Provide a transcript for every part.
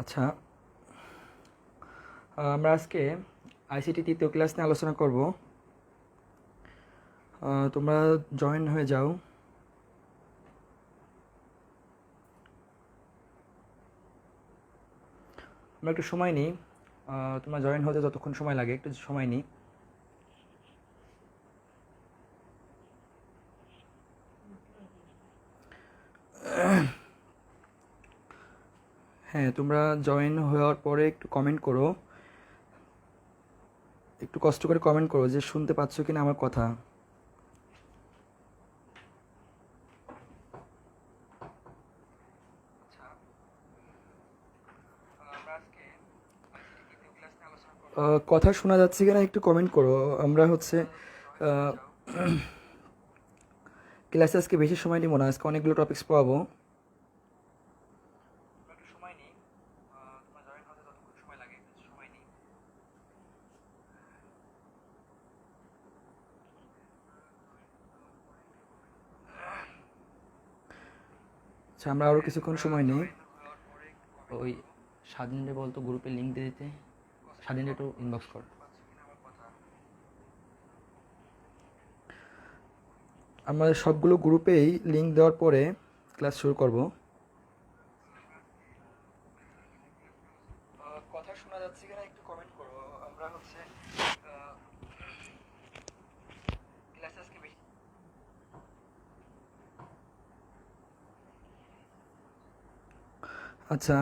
আচ্ছা, আমরা আজকে আইসিটি তৃতীয় ক্লাস নিয়ে আলোচনা করব। তোমরা জয়েন হয়ে যাও। আমরা একটু সময় নিই। তোমরা জয়েন হতে যতক্ষণ সময় লাগে একটু সময় নিই। হ্যাঁ, তোমরা জয়েন হওয়ার পরে একটু কমেন্ট করো, একটু কষ্ট করে কমেন্ট করো যে শুনতে পাচ্ছ কিনা আমার কথা। কথা শোনা যাচ্ছে কিনা একটু কমেন্ট করো। আমরা ক্লাসে আজকে বেশি সময় নিব না, আজকে অনেকগুলো টপিকস পড়াবো। আচ্ছা, আমরা আরও কিছুক্ষণ সময় নিই। ওই স্বাধীনরে বলতো গ্রুপে লিঙ্ক দিয়ে দিতে, স্বাধীনরে একটু ইনবক্স কর। আমরা সবগুলো গ্রুপেই লিঙ্ক দেওয়ার পরে ক্লাস শুরু করব। কথা শোনা যাচ্ছে কিনা একটু কমেন্ট করো। আমরা ক্লাসে আজকে বেশি। আচ্ছা,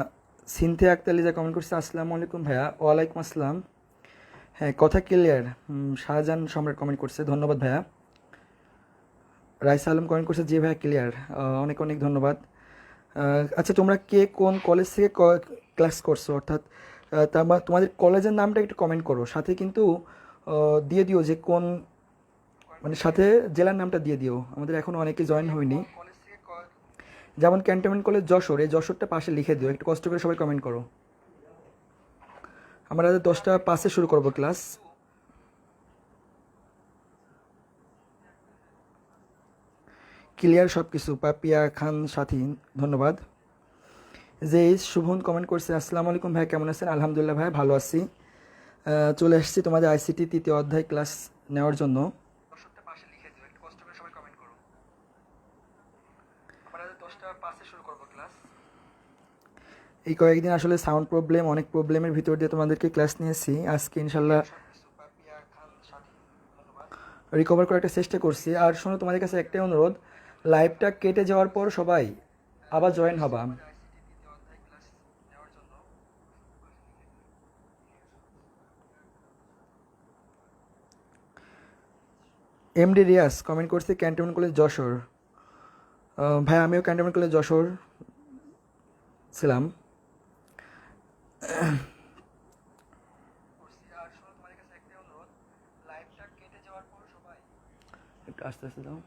সিনথিয়া আক্তার লিজা কমেন্ট করছে, আসসালামু আলাইকুম ভাইয়া। ওয়ালাইকুম আসসালাম। হ্যাঁ, কথা ক্লিয়ার। শাহজাহান সম্রাট কমেন্ট করছে, ধন্যবাদ ভাইয়া। রাইসা আলম কমেন্ট করছে, জি ভাইয়া ক্লিয়ার, অনেক অনেক ধন্যবাদ। আচ্ছা, তোমরা কে কোন কলেজ থেকে ক্লাস করছো, অর্থাৎ তোমাদের কলেজের নামটা একটু কমেন্ট করো, সাথে কিন্তু দিয়ে দিও যে কোন, মানে সাথে জেলার নামটা দিয়ে দিও। আমাদের এখনও অনেকে জয়েন হয়নি। যেমন ক্যান্টনমেন্ট কলেজ যশোর, এই যশোরটা পাশে লিখে দিও, একটু কষ্ট করে সবাই কমেন্ট করো। আমরা 10টা 5-এ শুরু করবো ক্লাস। ক্লিয়ার সব কিছু। পাপিয়া খান সাথী, ধন্যবাদ। যে শুভন কমেন্ট করছে, আসসালামু আলাইকুম ভাই, কেমন আছেন? আলহামদুলিল্লাহ ভাই, ভালো আছি। চলে এসেছি তোমাদের আইসিটি তৃতীয় অধ্যায় ক্লাস নেওয়ার জন্য। এই কয়েকদিন আসলে সাউন্ড প্রবলেম, অনেক প্রবলেমের ভিতর দিয়ে তোমাদেরকে ক্লাস নিয়েছি। আজকে ইনশাল্লাহ রিকভার করার একটা চেষ্টা করছি। আর শোনো, তোমাদের কাছে একটাই অনুরোধ, লাইভটা কেটে যাওয়ার পর সবাই আবার জয়েন হবা। এমডি রিয়াস কমেন্ট করছে, ক্যান্টনমেন্ট কলেজ যশোর। ভাই, আমিও ক্যান্টনমেন্ট কলেজ যশোর ছিলাম। একটু আস্তে আস্তে দাও।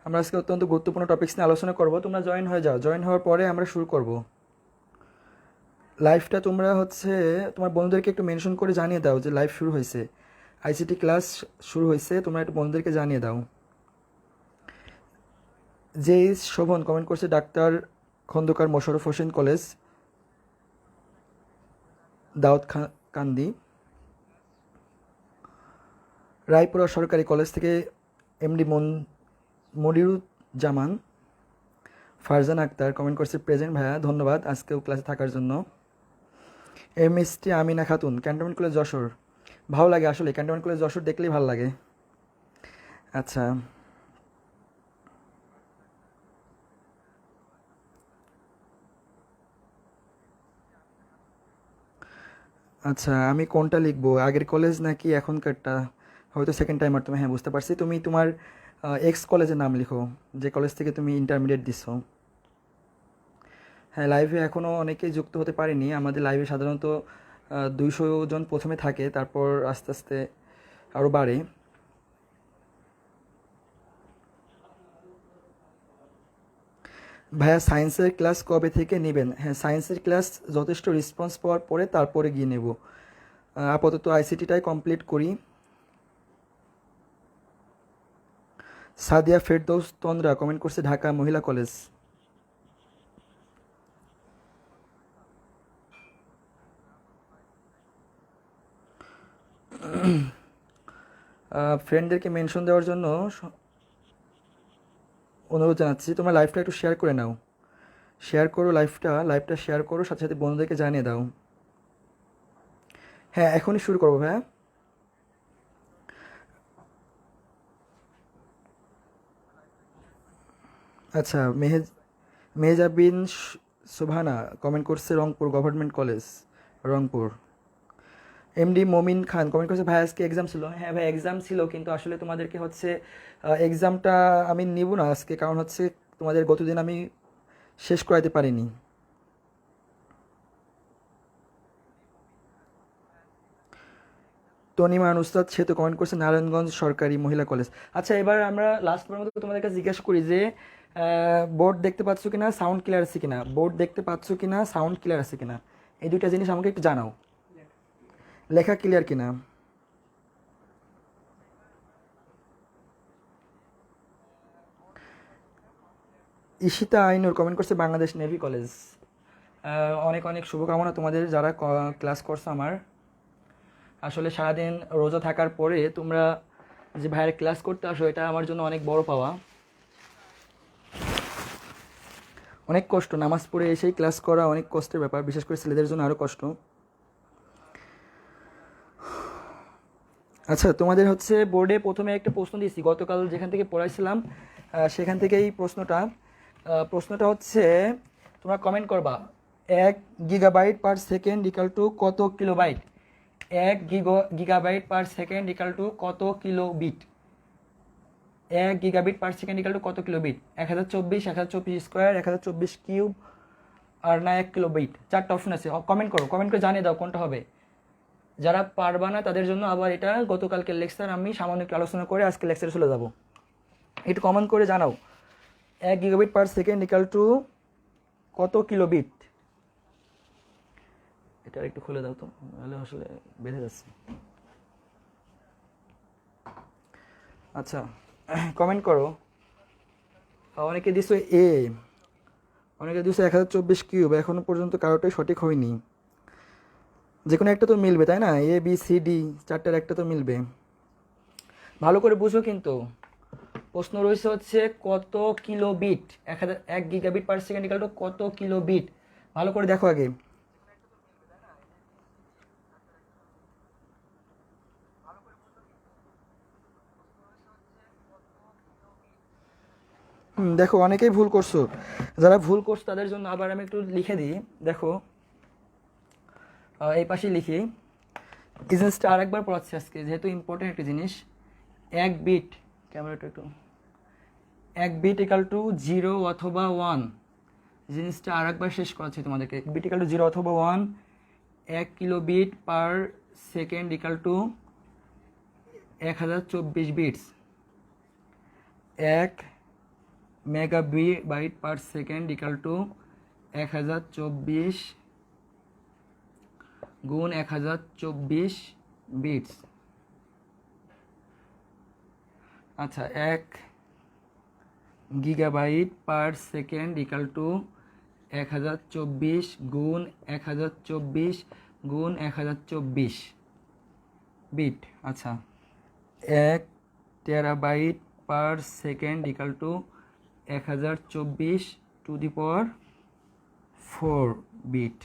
আমরা আজকে অত্যন্ত গুরুত্বপূর্ণ টপিকস নিয়ে আলোচনা করব। তোমরা জয়েন হয়ে যাও, জয়েন হওয়ার পরে আমরা শুরু করব লাইভটা। তোমরা তোমার বন্ধুদেরকে একটু মেনশন করে জানিয়ে দাও যে লাইভ শুরু হয়েছে, আইসিটি ক্লাস শুরু হয়েছে। তোমরা একটু বন্ধুদেরকে জানিয়ে দাও। যে শোভন কমেন্ট করছে, ডাক্তার খন্দকার মোশাররফ হোসেন কলেজ, দাউদ কান্দি। রায়পুরা সরকারি কলেজ থেকে এমডি মনিরুজ্জামান। ফারজান আক্তার কমেন্ট করছে, প্রেজেন্ট ভাইয়া, ধন্যবাদ আজকেও ক্লাসে থাকার জন্য। MST Amina Khatun, cantonment college Jessore. ভালো লাগে আসলে, ক্যান্টনমেন্ট কলেজ যশোর দেখলেই ভালো লাগে। আচ্ছা, আচ্ছা, আমি কোনটা লিখবো, আগের কলেজ নাকি এখনকারটা? হয়তো সেকেন্ড টাইমার তুমি। হ্যাঁ, বুঝতে পারছি। তুমি তোমার এক্স কলেজের নাম লিখো, যে কলেজ থেকে তুমি ইন্টারমিডিয়েট দিছো। হ্যাঁ, লাইভে এখনও অনেকেই যুক্ত হতে পারেনি। আমাদের লাইভে সাধারণত 200 জন প্রথমে থাকে, তারপর আস্তে আস্তে আরও বাড়ে। ভাইয়া, সায়েন্সের ক্লাস কবে থেকে নেবেন? হ্যাঁ, সায়েন্সের ক্লাস যথেষ্ট রেসপন্স পাওয়ার পরে তারপরে গিয়ে নেব। আপাতত আইসিটিটাই কমপ্লিট করি। সাদিয়া ফেরদৌস তন্দ্রা কমেন্ট করছে ঢাকা মহিলা কলেজ। ফ্রেন্ডদেরকে মেনশন দেওয়ার জন্য অনুরোধ জানাচ্ছি, তোমরা লাইভটা একটু শেয়ার করে নাও, শেয়ার করো লাইভটা শেয়ার করো, সাথে সাথে বন্ধুদেরকে জানিয়ে দাও। হ্যাঁ, এখনই শুরু করবো ভাইয়া। আচ্ছা, মেহজাবিন সুবহানা কমেন্ট করছে Rangpur government college, Rangpur. MD মমিন খান কমেন্ট করছে ভাই আজকে এক্সাম ছিল। হ্যাঁ ভাই, এক্সাম ছিল, কিন্তু আসলে তোমাদেরকে হচ্ছে এক্সামটা আমি নিব না আজকে, কারণ হচ্ছে তোমাদের গতদিন আমি শেষ করাইতে পারিনি। তনিমান উস্তাদ সে তো কমেন্ট করছে নারায়ণগঞ্জ সরকারি মহিলা কলেজ। আচ্ছা, এবার আমরা লাস্টবার মতো তোমাদের কাছে জিজ্ঞাসা করি যে বোর্ড দেখতে পাচ্ছ কিনা, সাউন্ড ক্লিয়ার আছে কিনা, বোর্ড দেখতে পাচ্ছ কিনা, সাউন্ড ক্লিয়ার আছে কিনা, এই দুইটা জিনিস আমাকে একটু জানাও, লেখা ক্লিয়ার কিনা। ঈশিতা আইনুর কমেন্ট করছে বাংলাদেশ নেভি কলেজ। অনেক অনেক শুভকামনা তোমাদের যারা ক্লাস করছো আমার। আসলে সারাদিন রোজা থাকার পরে তোমরা যে ভাইয়ের ক্লাস করতে আসো, এটা আমার জন্য অনেক বড় পাওয়া। অনেক কষ্ট, নামাজ পড়ে এসেই ক্লাস করা অনেক কষ্টের ব্যাপার, বিশেষ করে ছেলেদের জন্য আরও কষ্ট। আচ্ছা, তোমাদের হচ্ছে বোর্ডে প্রথমে একটা প্রশ্ন দিয়েছি গতকাল যেখান থেকে পড়াইছিলাম, সেখান থেকে এই প্রশ্নটা হচ্ছে তোমরা কমেন্ট করবা 1 gigabyte per second equal to কত kilobyte. 1 gigabyte per second equal to কত kilobit. 1 gigabit per second equal to কত কিলোবিট। 1024, 1024 স্কোয়ার, 1024 কিউব, আর না 1 কিলোবিট। 4টা অপশন আছে, কমেন্ট করে জানিয়ে দাও কোনটা হবে। যারা পারবা না তাদের জন্য আবার এটা গতকালকের লেকচার আমি সামান্য একটু আলোচনা করে আজকে লেকচারে চলে যাব। একটু কমেন্ট করে জানাও 1 gigabit per second equal to কত কিলোবিট। এটা একটু খুলে দাও তো, নাহলে আসলে বেঁধে যাচ্ছে। আচ্ছা, কমেন্ট করো। অনেকে দিছো অনেকে দিছো 1024 কিউব, এখনো পর্যন্ত কারোটাই সঠিক হয়নি। যে কোনো একটা তো মিলবে, তাই না? ABCD 4টার একটা তো মিলবে। ভালো করে বুঝো কিন্তু, প্রশ্ন রয়েছে হচ্ছে কত kilobit. 1 gigabit per second equal to কত কিলোবিট। ভালো করে দেখো আগে। দেখো অনেকেই ভুল করছো, যারা ভুল করছো তাদের জন্য আবার আমি একটু লিখে দিই। দেখো এই পাশেই লিখি, এই জিনিসটা আরেকবার পড়াচ্ছি আজকে যেহেতু ইম্পর্টেন্ট একটা জিনিস। 1 বিট, ক্যামেরাটা একটু, 1 বিট ইকাল টু 0 অথবা 1। জিনিসটা আরেকবার শেষ করাচ্ছি তোমাদেরকে। বিট ইকাল টু 0 অথবা 1। 1 kilobit per second equal to 1024 bits. 1 megabyte per second equal to 1024 গুণ 1024 বিটস। আচ্ছা, 1 gigabyte per second equal to 1024 গুণ 1024 গুণ 1024 বিট। আচ্ছা, 1 terabyte per second equal to 1024 to the power 4 bit.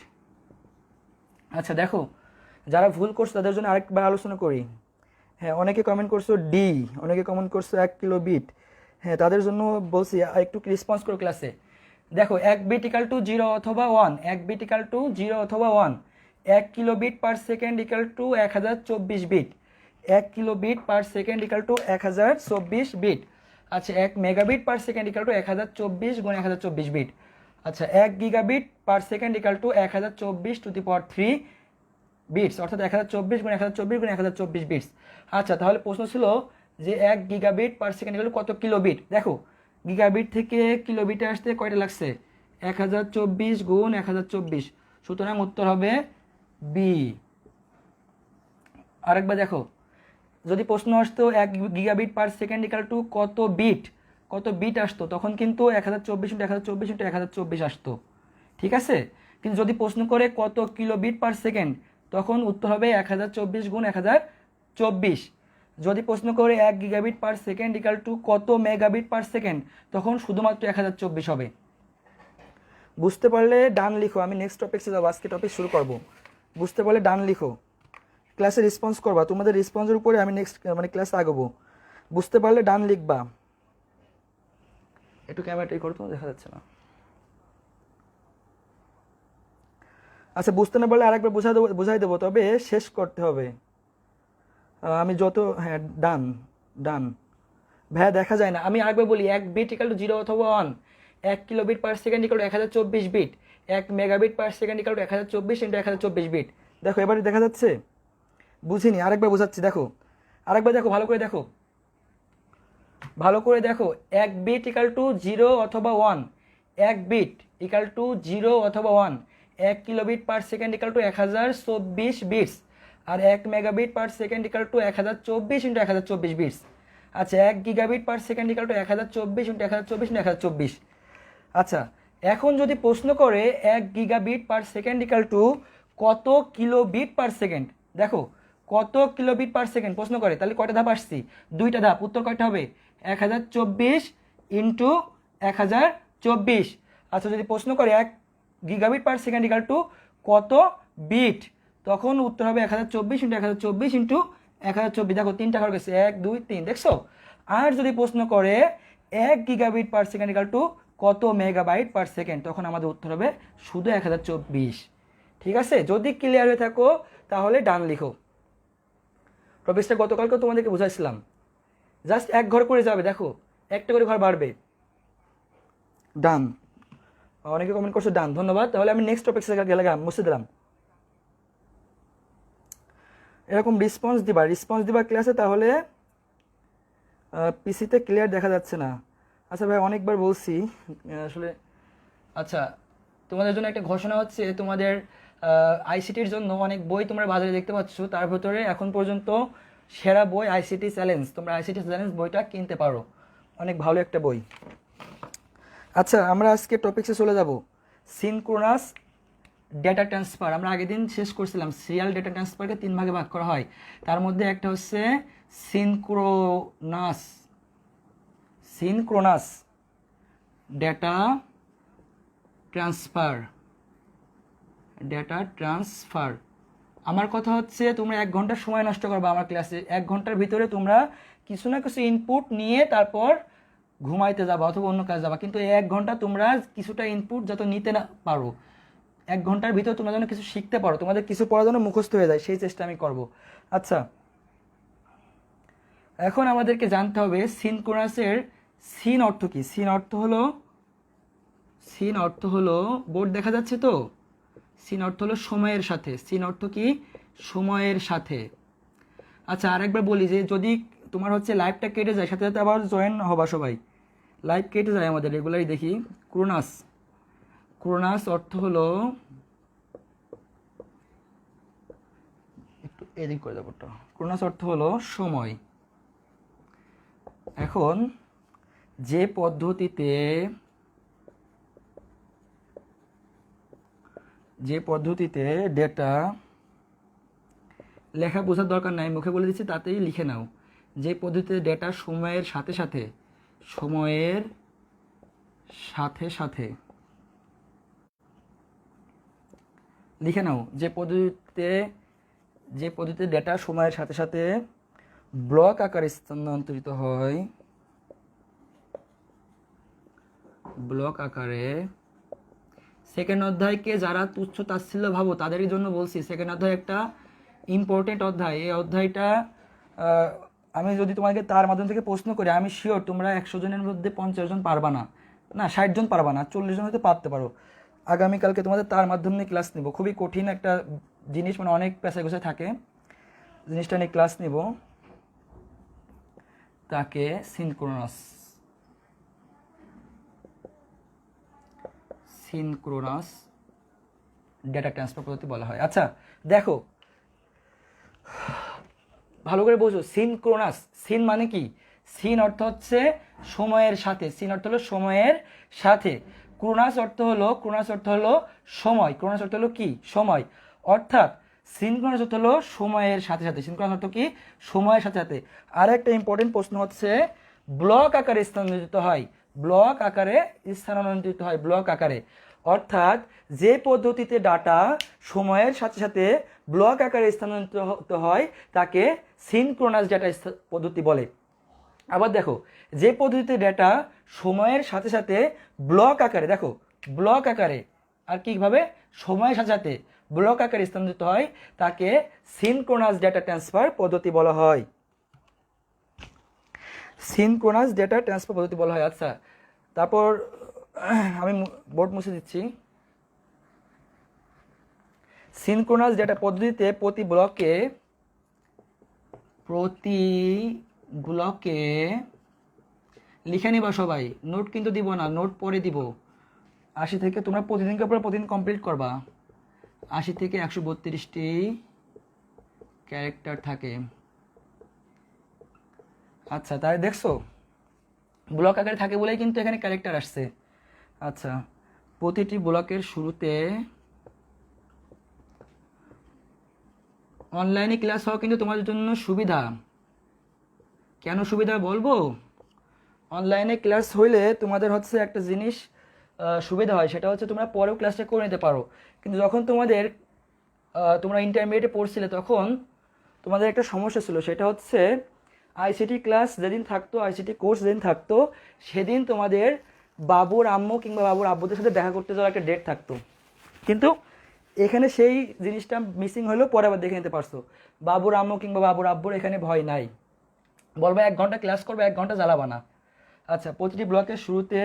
আচ্ছা দেখো, যারা ভুল করছো তাদের জন্য আরেকবার আলোচনা করি। হ্যাঁ, অনেকে কমেন্ট করছো ডি, অনেকে কমেন্ট করছো 1 কিলোবিট। হ্যাঁ, তাদের জন্য বলছি একটু রেসপন্স করো ক্লাসে। দেখো 1 বিট ইকাল টু 0 অথবা 1, 1 বিট ইকাল টু 0 অথবা 1। 1 kilobit per second equal to 1024 bit. 1 kilobit per second equal to 1024 bit. আচ্ছা, 1 megabit per second equal to 1024 গুণ 1024 বিট। আচ্ছা, 1 gigabit per second equal to 1024 to the power 3 bits, অর্থাৎ 1024 গুণ 1024 গুণ 1024 bits. আচ্ছা, তাহলে প্রশ্ন ছিল যে 1 gigabit per second equal to কত কিলোবিট। দেখো গিগাবিট থেকে কিলোবিটে আসতে কয়টা লাগছে, 1024 গুণ 1024, সুতরাং উত্তর হবে বি। আরেকবার দেখো, যদি প্রশ্ন আসতো 1 gigabit per second equal to কত বিট আসতো, তখন কিন্তু 1024 আসতো, ঠিক আছে। কিন্তু যদি প্রশ্ন করে কত কিলোবিট পার সেকেন্ড, তখন উত্তর হবে 1024 গুণ 1024। যদি প্রশ্ন করে 1 gigabit per second equal to কত মেগাবিট পার সেকেন্ড, তখন শুধুমাত্র 1024 হবে। বুঝতে পারলে ডান লিখো, আমি নেক্সট টপিক্সে যাবো, আজকে টপিক শুরু করব। বুঝতে পারলে ডান লিখো, ক্লাসে রেসপন্স করবা, তোমাদের রেসপন্সের উপরে আমি নেক্সট ক্লাসে আগাবো। বুঝতে পারলে ডান লিখবা। একটু ক্যামেরাটাই করো, তো দেখা যাচ্ছে না। আচ্ছা, বুঝতে না পারলে আরেকবার বুঝাই দেবো, তবে শেষ করতে হবে। আমি যত, হ্যাঁ ডান ডান ভাইয়া, দেখা যায় না। আমি আরেকবার বলি, 1 বিট ইকাল টু 0 অথবা 1, 1 kilobit per second equal to 1024 bit, 1 megabit per second equal to 1024 into 1024 bit. দেখো এবারে দেখা যাচ্ছে, বুঝিনি, আরেকবার বোঝাচ্ছি, দেখো আরেকবার দেখো, ভালো করে দেখো। 1 বিট ইকাল টু 0 অথবা 1, 1 বিট ইকাল টু 0 অথবা 1, 1 kilobit per second equal to 1024 bits, আর 1 megabit per second equal to 1024 into 1024 bits. আচ্ছা, 1 gigabit per second equal to 1024 into 1024 into 1024। আচ্ছা, এখন যদি প্রশ্ন করে 1 gigabit per second equal to কত কিলোবিট পার সেকেন্ড, দেখো কত কিলোবিট পার সেকেন্ড প্রশ্ন করে, তাহলে কয়টা ধাপ আসছি? 2টা ধাপ। উত্তর কয়টা হবে? 1024 ইন্টু 1024। আচ্ছা, যদি প্রশ্ন করে 1 gigabit per second equal to কত বিট, তখন উত্তর হবে 1024 ইন্টু 1024 ইন্টু 1024। দেখো 3টা ঘর গেছে, 1 2 3, দেখছো। আর যদি প্রশ্ন করে 1 gigabit per second equal to কত মেগাবাইট পার সেকেন্ড, তখন আমাদের উত্তর হবে শুধু 1024। ঠিক আছে, যদি ক্লিয়ার হয়ে থাকো তাহলে ডান লিখো। টপিকসটা গতকালকে তোমাদেরকে বুঝাইছিলাম, জাস্ট 1 ঘর করে যাবে, দেখো একটা করে ঘর বাড়বে। ডান, অনেকে কমেন্ট করছো ডান, ধন্যবাদ। তাহলে আমি নেক্সট টপিক্সে গেলাম, মুছে দিলাম। এরকম রেসপন্স দিবা ক্লাসে, তাহলে পিসিতে ক্লিয়ার দেখা যাচ্ছে না। আচ্ছা ভাই, অনেকবার বলছি আসলে। আচ্ছা, তোমাদের জন্য একটা ঘোষণা হচ্ছে, তোমাদের আইসিটির জন্য অনেক বই তোমরা বাজারে দেখতে পাচ্ছ, তার ভিতরে এখন পর্যন্ত সেরা বই আইসিটি চ্যালেঞ্জ। তোমরা আইসিটি চ্যালেঞ্জ বইটা কিনতে পারো, অনেক ভালো একটা বই। আচ্ছা, আমরা আজকে টপিক্সে চলে যাব, সিনক্রোনাস ডেটা ট্রান্সফার। আমরা আগের দিন শেষ করছিলাম, সিরিয়াল ডেটা ট্রান্সফারকে 3 ভাগে ভাগ করা হয়, তার মধ্যে একটা হচ্ছে সিনক্রোনাস ডেটা ট্রান্সফার। আমার কথা হচ্ছে, তোমরা 1 ঘন্টা সময় নষ্ট করবে আমার ক্লাসে। 1 ঘন্টার ভিতরে তোমরা কিছু না কিছু ইনপুট নিয়ে তারপর ঘুমাইতে যাবা অথবা অন্য কাজ যাবা, কিন্তু এই 1 ঘন্টা তোমরা কিছুটা ইনপুট যাতে নিতে না পারো, 1 ঘন্টার ভিতরে তোমরা যেন কিছু শিখতে পারো, তোমাদের কিছু পড়া যেন মুখস্থ হয়ে যায়, সেই চেষ্টা আমি করব। আচ্ছা, এখন আমাদেরকে জানতে হবে সিনক্রোনাসের সিন অর্থ কি। সিন অর্থ হলো বোর্ড দেখা যাচ্ছে তো, সিন অর্থ হলো সময়ের সাথে। সিন অর্থ কি? সময়ের সাথে। আচ্ছা, আরেকবার বলি যে যদি তোমার হচ্ছে লাইভটা কেটে যায়, সাথে সাথে আবার জয়েন হবা সবাই। লাইভ কেটে যায় আমাদের, রেগুলারই দেখি। ক্রোনাস অর্থ হলো, একটু এদিক করে দেবো, ক্রোনাস অর্থ হলো সময়। এখন যে পদ্ধতিতে ডেটা, লেখা বোঝার দরকার নাই, মুখে বলে দিচ্ছি, তাতেই লিখে নাও। যে পদ্ধতিতে ডেটা সময়ের সাথে সাথে লিখে নাও। যে পদ্ধতিতে ডেটা সময়ের সাথে সাথে ব্লক আকারে স্থানান্তরিত হয়, ব্লক আকারে। সেকেন্ড অধ্যায়কে যারা তুচ্ছ তাচ্ছিল্য ভাবো তাদের জন্য বলছি, সেকেন্ড অধ্যায় একটা ইম্পর্টেন্ট অধ্যায়। এই অধ্যায়টা আমি যদি তোমাকে তার মাধ্যম থেকে প্রশ্ন করি, আমি শিওর তোমরা 100 জনের মধ্যে 50 জন পারবা না, 60 জন পারবা না, 40 জন হয়তো পারতে পারো। আগামীকালকে তোমাদের তার মাধ্যম নিয়ে ক্লাস নিব, খুবই কঠিন একটা জিনিস, মানে অনেক পেশায় গোছায় থাকে, জিনিসটা নিয়ে ক্লাস নিব, তাকে সিনক্রোনাস ডেটা ট্রান্সফার পদ্ধতি বলা হয়। আচ্ছা দেখো ভালো করে বোঝো, সিনক্রোনাস, সিন মানে কি, সিন অর্থ হচ্ছে সময়ের সাথে, সিন অর্থ হলো সময়ের সাথে, ক্রোনাস অর্থ হলো, ক্রোনাস অর্থ হলো সময়, ক্রোনাস অর্থ হলো কি সময়, অর্থাৎ সিনক্রোনাস অর্থ হলো সময়ের সাথে সাথে, সিনক্রোনাস অর্থ কি সময়ের সাথে সাথে। আর একটা ইম্পর্টেন্ট প্রশ্ন হচ্ছে ব্লক আকারে স্থানান্তরিত হয়, ব্লক আকারে স্থানান্তরিত হয়, ব্লক আকারে, অর্থাৎ যে পদ্ধতিতে ডাটা সময়ের সাথে সাথে ব্লক আকারে স্থানান্তরিত হয় তাকে সিনক্রোনাস ডেটা পদ্ধতি বলে। আবার দেখো, যে পদ্ধতিতে ডেটা সময়ের সাথে সাথে ব্লক আকারে, দেখো ব্লক আকারে আর কীভাবে সময়ের সাথে সাথে ব্লক আকারে স্থানান্তরিত হয় তাকে সিনক্রোনাস ডেটা ট্রান্সফার পদ্ধতি বলা হয়, সিনক্রোনাস ডেটা ট্রান্সফার পদ্ধতি বলা হয়। আচ্ছা, তারপর আমি বোর্ড মুছে দিচ্ছি। সিনক্রোনাস ডেটা পদ্ধতিতে প্রতি ব্লকে লিখে নিবা সবাই, নোট কিন্তু দিব না, নোট পরে দিব। 80 থেকে তোমরা প্রতিদিনকে পরে প্রতিদিন কমপ্লিট করবা, 80 থেকে 132টি ক্যারেক্টার থাকে। আচ্ছা, তাই দেখছো ব্লক আকারে থাকে বলেই কিন্তু এখানে ক্যারেক্টার আসছে। আচ্ছা, প্রতিটি ব্লকের শুরুতে অনলাইনে ক্লাস হওয়া কিন্তু তোমাদের জন্য সুবিধা। কেন সুবিধা বলবো, অনলাইনে ক্লাস হইলে তোমাদের হচ্ছে একটা জিনিস সুবিধা হয়, সেটা হচ্ছে তোমরা পরেও ক্লাসটা করে নিতে পারো। কিন্তু যখন তোমরা ইন্টারমিডিয়েটে পড়ছিলে তখন তোমাদের একটা সমস্যা ছিল, সেটা হচ্ছে আইসিটি ক্লাস যেদিন থাকতো, আইসিটি কোর্স যেদিন থাকতো, সেদিন তোমাদের বাবুর আম্মু কিংবা বাবুর আব্বুদের সাথে দেখা করতে যাওয়ার একটা ডেট থাকতো। কিন্তু এখানে সেই জিনিসটা মিসিং হলেও পরে আবার দেখে নিতে পারছো, বাবুর আম্মু কিংবা বাবুর আব্বুর এখানে ভয় নাই, বলবো 1 ঘন্টা ক্লাস করবে, 1 ঘন্টা জ্বালাবা না। আচ্ছা, প্রতিটি ব্লকের শুরুতে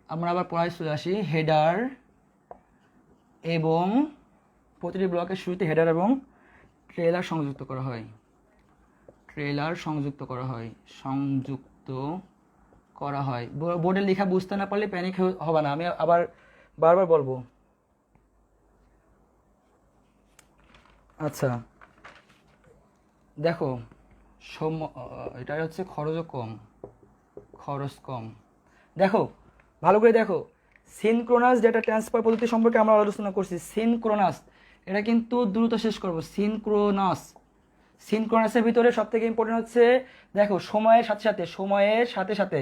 আমরা আবার পড়ায় চলে আসি, হেডার এবং প্রতিটি ব্লকের শুরুতে হেডার এবং ট্রেলার সংযুক্ত করা হয়, ট্রেলার সংযুক্ত করা হয়, সংযুক্ত করা হয়। বোর্ডে লেখা বুঝতে না পারলে প্যানিক হবে না, আমি আবার বারবার বলবো। আচ্ছা দেখো, এটা হচ্ছে খরচও কম, খরচ কম। দেখো ভালো করে দেখো, সিনক্রোনাস ডেটা ট্রান্সফার পদ্ধতি সম্পর্কে আমরা আলোচনা করছি। সিনক্রোনাস, এটা কিন্তু দ্রুত শেষ করব। সিনক্রোনাস, সিনক্রোনাসের ভিতরে সব থেকে ইম্পর্টেন্ট হচ্ছে দেখো সময়ের সাথে সাথে, সময়ের সাথে সাথে,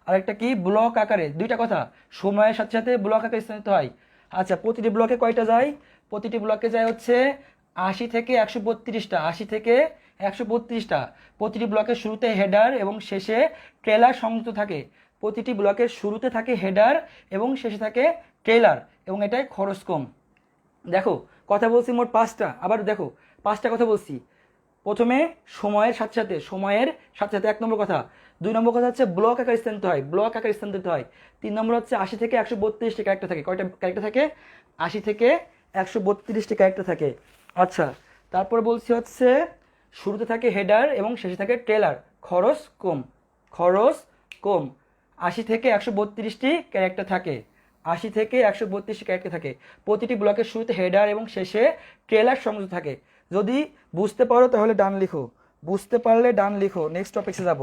আরেকটা কি ব্লক আকারে, দুইটা কথা, সময়ের সাথে সাথে ব্লক আকারে স্থানান্তরিত হয়। আচ্ছা, প্রতিটি ব্লকে কয়টা যায়, প্রতিটি ব্লকে যায় হচ্ছে 80 থেকে 132টা, 80 থেকে 132টা। প্রতিটি ব্লকের শুরুতে হেডার এবং শেষে ট্রেলার সংযুক্ত থাকে, প্রতিটি ব্লকের শুরুতে থাকে হেডার এবং শেষে থাকে ট্রেলার, এবং এটাই খরচ কম। দেখো কথা বলছি মোট 5টা, আবার দেখো 5টা কথা বলছি। প্রথমে সময়ের সাথে সাথে, সময়ের সাথে সাথে 1 নম্বর কথা। 2 নম্বর কথা হচ্ছে ব্লক আকারে স্থানান্তরিত হয়, ব্লক আকারে স্থানান্তরিত হয়। 3 নম্বর হচ্ছে 80 থেকে 132টি ক্যারেক্টার থাকে। কয়টা ক্যারেক্টার থাকে, 80 থেকে 132টি ক্যারেক্টার থাকে। আচ্ছা, তারপর বলছি হচ্ছে শুরুতে থাকে হেডার এবং শেষে থাকে ট্রেলার, খরচ কম, খরচ কম। 80 থেকে 132টি ক্যারেক্টার থাকে, 80 থেকে 132টি ক্যারেক্টার থাকে। প্রতিটি ব্লকের শুরুতে হেডার এবং শেষে ট্রেলার সংযুক্ত থাকে। যদি বুঝতে পারো তাহলে ডান লিখো, বুঝতে পারলে ডান লিখো, নেক্সট টপিকে যাব।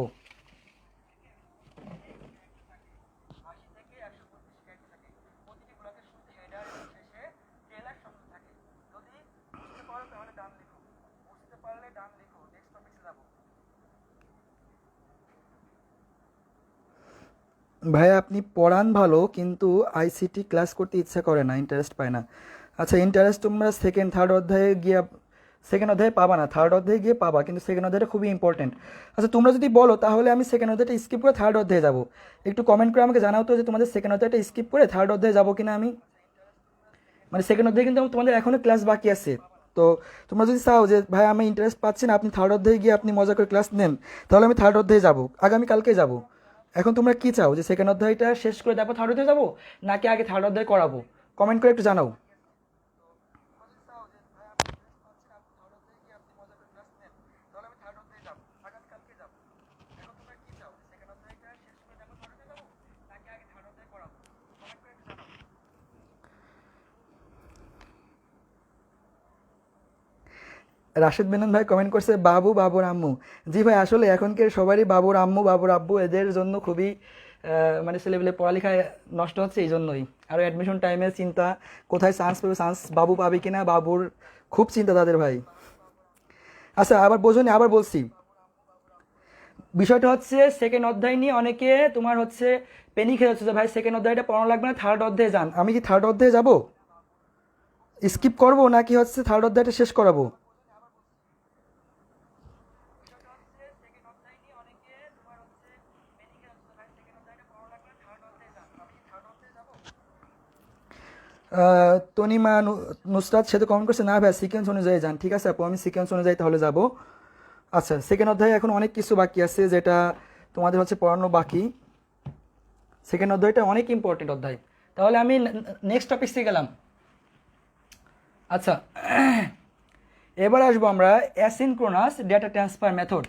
ভাইয়া আপনি পড়ান ভালো, কিন্তু আইসিটি ক্লাস করতে ইচ্ছা করে না, ইন্টারেস্ট পায় না। আচ্ছা, ইন্টারেস্ট তোমরা সেকেন্ড থার্ড অধ্যায়ে গিয়ে, সেকেন্ড অধ্যায়ে পাবা না, থার্ড অধ্যায়ে গিয়ে পাবা, কিন্তু সেকেন্ড অধ্যায়টা খুবই ইম্পর্টেন্ট। আচ্ছা, তোমরা যদি বলো তাহলে আমি সেকেন্ড অধ্যায়টা স্কিপ করে থার্ড অধ্যায়ে যাবো। একটু কমেন্ট করে আমাকে জানাও তো যে তোমাদের সেকেন্ড অধ্যায়টা স্কিপ করে থার্ড অধ্যায়ে যাবো কিনা আমি। মানে সেকেন্ড অধ্যায়ে কিন্তু তোমাদের এখনও ক্লাস বাকি আছে। তো তোমরা যদি চাও যে ভাই আমি ইন্টারেস্ট পাচ্ছি না, আপনি থার্ড অধ্যায়ে গিয়ে আপনি মজা করে ক্লাস নেন, তাহলে আমি থার্ড অধ্যায়ে যাবো, আগামীকালকে যাবো। এখন তোমরা কি চাও, যে সেকেন্ড অধ্যায়টা শেষ করে তারপর থার্ড অধ্যায়ে যাবো, নাকি আগে থার্ড অধ্যায় করাবো? কমেন্ট করে একটু জানাও। রাশেদ মেনন ভাই কমেন্ট করছে বাবু বাবুর আম্মু। জি ভাই, আসলে এখনকার সবারই বাবুর আম্মু বাবুর আব্বু, এদের জন্য খুবই মানে ছেলেপেলে পড়ালেখায় নষ্ট হচ্ছে এই জন্যই। আর অ্যাডমিশন টাইমে চিন্তা, কোথায় চান্স পাবে, চান্স বাবু পাবে কিনা, বাবুর খুব চিন্তা তাদের ভাই। আচ্ছা, আবার বোঝনি, আবার বলছি, বিষয়টা হচ্ছে সেকেন্ড অধ্যায় নিয়ে অনেকে তোমার হচ্ছে পেনি খেয়ে যাচ্ছে যে ভাই সেকেন্ড অধ্যায়টা পড়ানো লাগবে না, থার্ড অধ্যায়ে যান। আমি কি থার্ড অধ্যায়ে যাব, স্কিপ করবো নাকি হচ্ছে থার্ড অধ্যায়টা শেষ করাবো? তনিমা নুসরাত সে তো কমেন্ট করছে না ভাই সিকোয়েন্স অনুযায়ী যান। ঠিক আছে আপু, আমি সিকোয়েন্স অনুযায়ী তাহলে যাব। আচ্ছা, সেকেন্ড অধ্যায়ে এখন অনেক কিছু বাকি আছে যেটা তোমাদের হচ্ছে পড়ানো বাকি। সেকেন্ড অধ্যায়টা অনেক ইম্পর্টেন্ট অধ্যায়। তাহলে আমি নেক্সট টপিক্সে গেলাম। আচ্ছা, এবার আসবো আমরা অ্যাসিনক্রোনাস ডেটা ট্রান্সফার মেথড।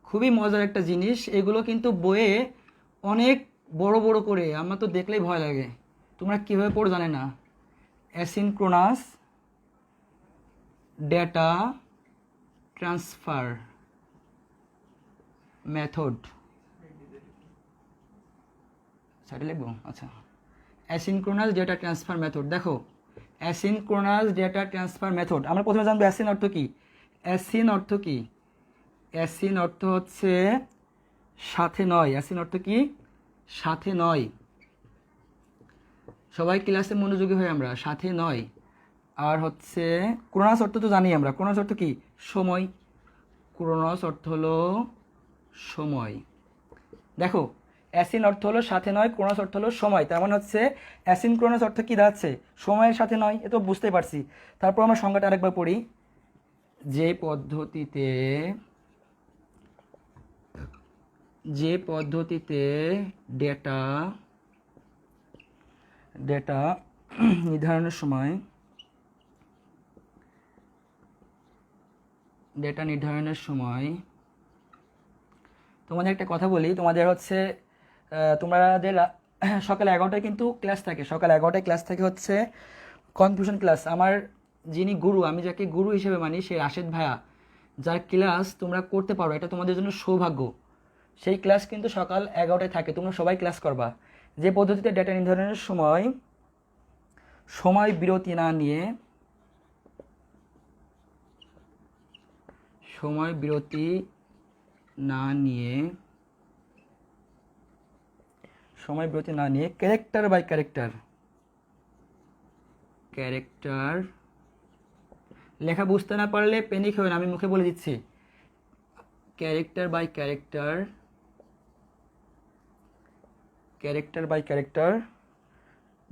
খুবই মজার একটা জিনিস, এগুলো কিন্তু বইয়ে অনেক বড় বড় করে, আমার তো দেখলেই ভয় লাগে। তোমরা কীভাবে পড়ো জানে না। অ্যাসিনক্রোনাস ডেটা ট্রান্সফার মেথড, সাইডে লিখবো। আচ্ছা, অ্যাসিনক্রোনাস ডেটা ট্রান্সফার মেথড। দেখো, অ্যাসিনক্রোনাস ডেটা ট্রান্সফার মেথড, আমরা প্রথমে জানবো অ্যাসিন অর্থ কী। অ্যাসিন অর্থ কী? অ্যাসিন অর্থ হচ্ছে সাথে নয়। অ্যাসিন অর্থ কি? সাথে নয়। সবাই ক্লাসে মনোযোগী হয়ে আমরা, সাথে নয়। আর হচ্ছে ক্রোনাস অর্থ তো জানি আমরা, ক্রোনাস অর্থ কি? সময়। ক্রোনাস অর্থ হলো সময়। দেখো, অ্যাসিন অর্থ হলো সাথে নয়, ক্রোনাস অর্থ হলো সময়। তার মানে হচ্ছে অ্যাসিন ক্রোনাস অর্থ কি দাঁড়াচ্ছে? সময়ের সাথে নয়, এ তো বুঝতেই পারছি। তারপর আমরা সংজ্ঞাটা আরেকবার পড়ি। যে পদ্ধতিতে ডেটা নির্ধারণের সময় তোমাদের একটা কথা বলি, তোমাদের হচ্ছে তোমাদের সকাল 11টায় কিন্তু ক্লাস থাকে, সকাল 11টায় ক্লাস থাকে হচ্ছে কনফিউশন ক্লাস। আমার যিনি গুরু, আমি যাকে গুরু হিসেবে মানি, সেই রাশেদ ভাইয়া, যার ক্লাস তোমরা করতে পারো, এটা তোমাদের জন্য সৌভাগ্য। সেই ক্লাস কিন্তু সকাল 11টায় থাকে, তোমরা সবাই ক্লাস করবা। যে পদ্ধতিতে ডেটা নির্ধারণের সময় বিরতি না নিয়ে ক্যারেক্টার বাই ক্যারেক্টার লেখা বুঝতে না পারলে প্যানিক হবে না, আমি মুখে বলে দিচ্ছি। ক্যারেক্টার বাই ক্যারেক্টার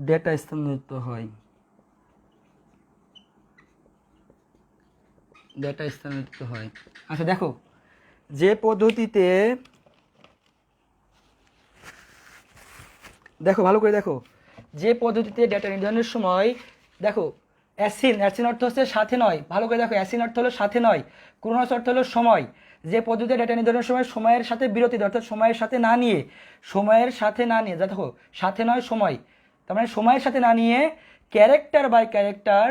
ডেটা স্থানান্তরিত হয়। আচ্ছা দেখো, যে পদ্ধতিতে, দেখো ভালো করে দেখো, যে পদ্ধতিতে ডেটা নির্ধারণের সময়, দেখো অ্যাসিন অর্থ হচ্ছে সাথে নয়। ভালো করে দেখো, অ্যাসিন অর্থ হলো সাথে নয়, ক্রোনোস অর্থ হলো সময়। যে পদ্ধতিতে ডেটা নির্ধারণের সময় সময়ের সাথে বিরতি, অর্থাৎ সময়ের সাথে না নিয়ে, দেখো সাথে নয় সময়, তার মানে সময়ের সাথে না নিয়ে ক্যারেক্টার বাই ক্যারেক্টার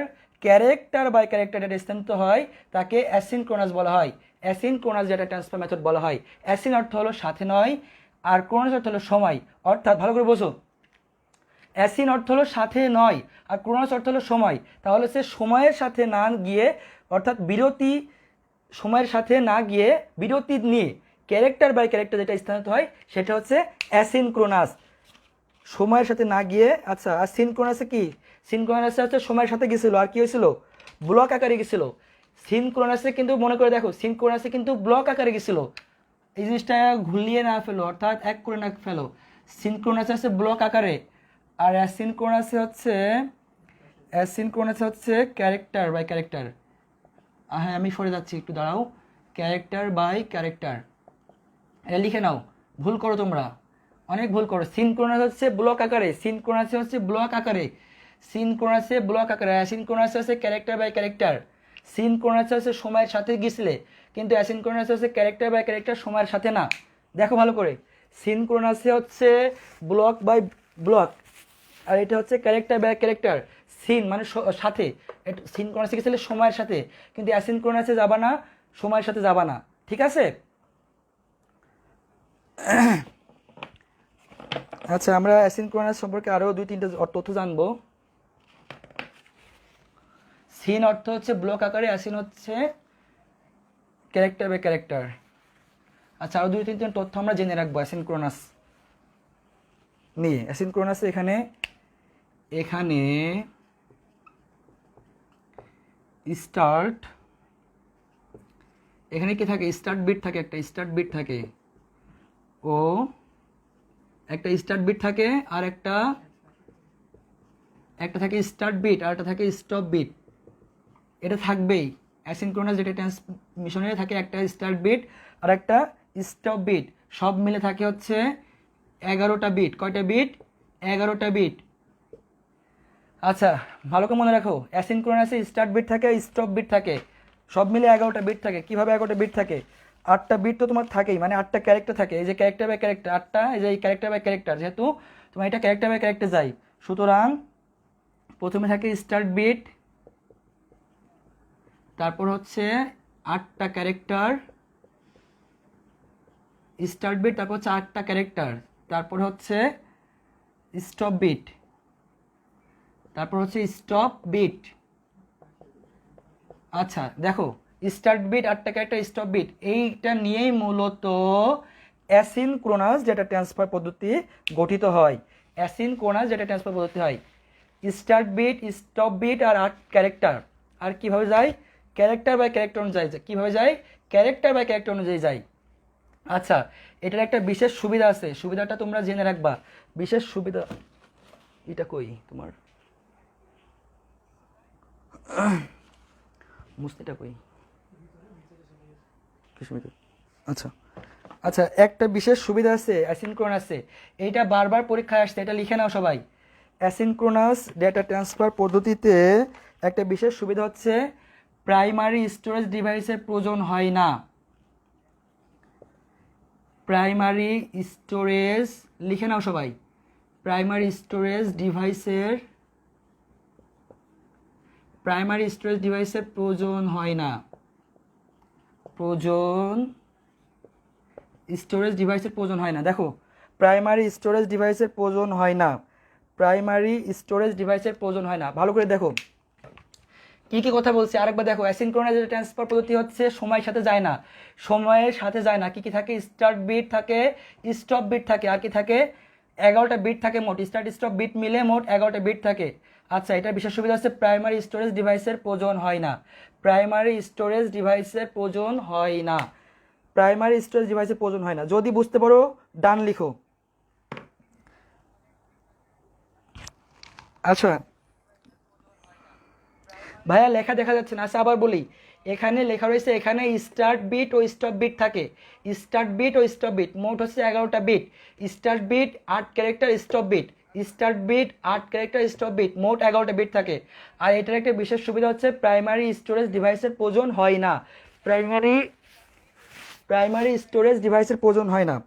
ডেটা স্থানান্তরিত হয়, তাকে অ্যাসিনক্রোনাস বলা হয়। অ্যাসিনক্রোনাস ডেটা ট্রান্সফার মেথড বলা হয়। অ্যাসিন অর্থ হলো সাথে নয়, আর ক্রোনোস অর্থ হলো সময়। অর্থাৎ ভালো করে বোঝো, অ্যাসিন অর্থ হলো সাথে নয় আর ক্রোনোস অর্থ হলো সময়। তাহলে সে সময়ের সাথে না গিয়ে, অর্থাৎ সময়ের সাথে না গিয়ে বিরতি নিয়ে ক্যারেক্টার বাই ক্যারেক্টার যেটা স্থানান্তরিত হয় সেটা হচ্ছে অ্যাসিনক্রোনাস। সময়ের সাথে না গিয়ে। আচ্ছা, আর সিনক্রোনাসে কি? সিনক্রোনাসে হচ্ছে সময়ের সাথে গেছিল, আর কি হয়েছিল? ব্লক আকারে গেছিল। সিনক্রোনাসে কিন্তু মনে করে দেখো, সিনক্রোনাসে কিন্তু ব্লক আকারে গেছিল। এই জিনিসটা ঘুলিয়ে না ফেলো, অর্থাৎ এক করে না ফেলো। সিনক্রোনাসে হচ্ছে ব্লক আকারে, আর অ্যাসিনক্রোনাসে হচ্ছে ক্যারেক্টার বাই ক্যারেক্টার। হ্যাঁ, আমি সরে যাচ্ছি, একটু দাঁড়াও। ক্যারেক্টার বাই ক্যারেক্টার, এটা লিখে নাও। ভুল করো তোমরা, অনেক ভুল করো। সিনক্রোনাস হচ্ছে ব্লক আকারে, সিনক্রোনাসে হচ্ছে অ্যাসিনক্রোনাসে হচ্ছে ক্যারেক্টার বাই ক্যারেক্টার। সিনক্রোনাসে হচ্ছে সময়ের সাথে গেছিলে, কিন্তু অ্যাসিনক্রোনাসে হচ্ছে ক্যারেক্টার বাই ক্যারেক্টার, সময়ের সাথে না। দেখো ভালো করে, সিনক্রোনাসে হচ্ছে ব্লক বাই ব্লক, আর এটা হচ্ছে ক্যারেক্টার বাই ক্যারেক্টার। সিন মানে সাথে, সিনক্রোনাসে গেছিলে সময়ের সাথে, কিন্তু অ্যাসিনক্রোনাসে যাবা না, সময়ের সাথে যাবা না, ঠিক আছে? আচ্ছা, আমরা অ্যাসিনক্রোনাস সম্পর্কে আরও 2-3টা তথ্য জানবো। সিন অর্থ হচ্ছে ব্লক আকারে, অ্যাসিন হচ্ছে ক্যারেক্টার বাই ক্যারেক্টার। আচ্ছা, আরও 2-3টা তথ্য আমরা জেনে রাখবো অ্যাসিনক্রোনাস নিয়ে। অ্যাসিনক্রোনাসে এখানে স্টার্ট, এখানে কি থাকে, স্টার্ট বিট থাকে, একটা স্টার্ট বিট থাকে, ও একটা স্টার্ট বিট থাকে, আর একটা থাকে স্টার্ট বিট, আর একটা থাকে স্টপ বিট। এটা থাকবেই অ্যাসিনক্রোনাস যেটা ট্রান্সমিশনে থাকে, একটা স্টার্ট বিট আর একটা স্টপ বিট, সব মিলে থাকে হচ্ছে 11টা বিট। কয়টা বিট? 11টা বিট। আচ্ছা, ভালো করে মনে রাখো, অ্যাসিনক্রোনাসে স্টার্ট বিট থাকে, স্টপ বিট থাকে, সব মিলে 11টা বিট থাকে। কিভাবে 11টা বিট থাকে? 8টা বিট তো তোমার থাকেই, মানে 8টা ক্যারেক্টার থাকে। এই যে ক্যারেক্টার বাই ক্যারেক্টার 8টা, এই যে এই ক্যারেক্টার বাই ক্যারেক্টার, যেহেতু তোমার এটা ক্যারেক্টার বাই ক্যারেক্টার যায়, সুতরাং প্রথমে থাকে স্টার্ট বিট, তারপর হচ্ছে 8টা ক্যারেক্টার, স্টার্ট বিট, তারপর হচ্ছে 8টা ক্যারেক্টার, তারপর হচ্ছে স্টপ বিট, তারপর হচ্ছে স্টপ বিট। আচ্ছা দেখো, স্টার্ট বিট, 8টা ক্যারেক্টার, স্টপ বিট, এইটা নিয়েই মূলত অ্যাসিনক্রোনাস যেটা ট্রান্সফার পদ্ধতি গঠিত হয়। অ্যাসিনক্রোনাস যেটা ট্রান্সফার পদ্ধতি হয়, স্টার্ট বিট, স্টপ বিট আর 8 ক্যারেক্টার। আর কিভাবে যায়? ক্যারেক্টার বাই ক্যারেক্টার অনুযায়ী যায়। কিভাবে যায়? ক্যারেক্টার বাই ক্যারেক্টার অনুযায়ী যায়। আচ্ছা, এটার একটা বিশেষ সুবিধা আছে, সুবিধাটা তোমরা জেনে রাখবা। বিশেষ সুবিধা, এটা কই তোমার মুস্তিটা কই? আচ্ছা আচ্ছা, একটা বিশেষ সুবিধা আছে অ্যাসিনক্রোনাসে, এইটা বারবার পরীক্ষায় আসছে, এটা লিখে নাও সবাই। অ্যাসিনক্রোনাস ডেটা ট্রান্সফার পদ্ধতিতে একটা বিশেষ সুবিধা হচ্ছে প্রাইমারি স্টোরেজ ডিভাইসের প্রয়োজন হয় না। প্রাইমারি স্টোরেজ, লিখে নাও সবাই, প্রাইমারি স্টোরেজ ডিভাইসের প্রয়োজন হয় না। স্টোরেজ ডিভাইসের প্রয়োজন হয় না। দেখো, প্রাইমারি স্টোরেজ ডিভাইসের প্রয়োজন হয় না, প্রাইমারি স্টোরেজ ডিভাইসের প্রয়োজন হয় না। ভালো করে দেখো কি কি কথা বলছি, আরেকবার দেখো। অ্যাসিনক্রোনাস ট্রান্সফার পদ্ধতি হচ্ছে সময়ের সাথে যায় না, সময়ের সাথে যায় না। কি কি থাকে? স্টার্ট বিট থাকে, স্টপ বিট থাকে, আর কি থাকে? 11টা বিট থাকে মোট, স্টার্ট স্টপ বিট মিলে মোট 11টা বিট থাকে। আচ্ছা, এটার বিশেষ সুবিধা হচ্ছে প্রাইমারি স্টোরেজ ডিভাইসের প্রয়োজন হয় না। প্রাইমারি স্টোরেজ ডিভাইসের প্রয়োজন হয় না, প্রাইমারি স্টোরেজ ডিভাইসের প্রয়োজন হয় না। যদি বুঝতে পারো ডান লিখো। আচ্ছা ভাইয়া, লেখা দেখা যাচ্ছে না। আচ্ছা আবার বলি, এখানে লেখা রয়েছে, এখানে স্টার্ট বিট ও স্টপ বিট থাকে, স্টার্ট বিট ও স্টপ বিট মোট হচ্ছে 11টা bit. Start bit 8 character, stop bit, start bit 8 character, stop bit, মোট 11টা বিট থাকে। আর এটার একটা বিশেষ সুবিধা হচ্ছে প্রাইমারি স্টোরেজ ডিভাইসের প্রয়োজন হয় না। প্রাইমারি স্টোরেজ ডিভাইসের প্রয়োজন হয় না।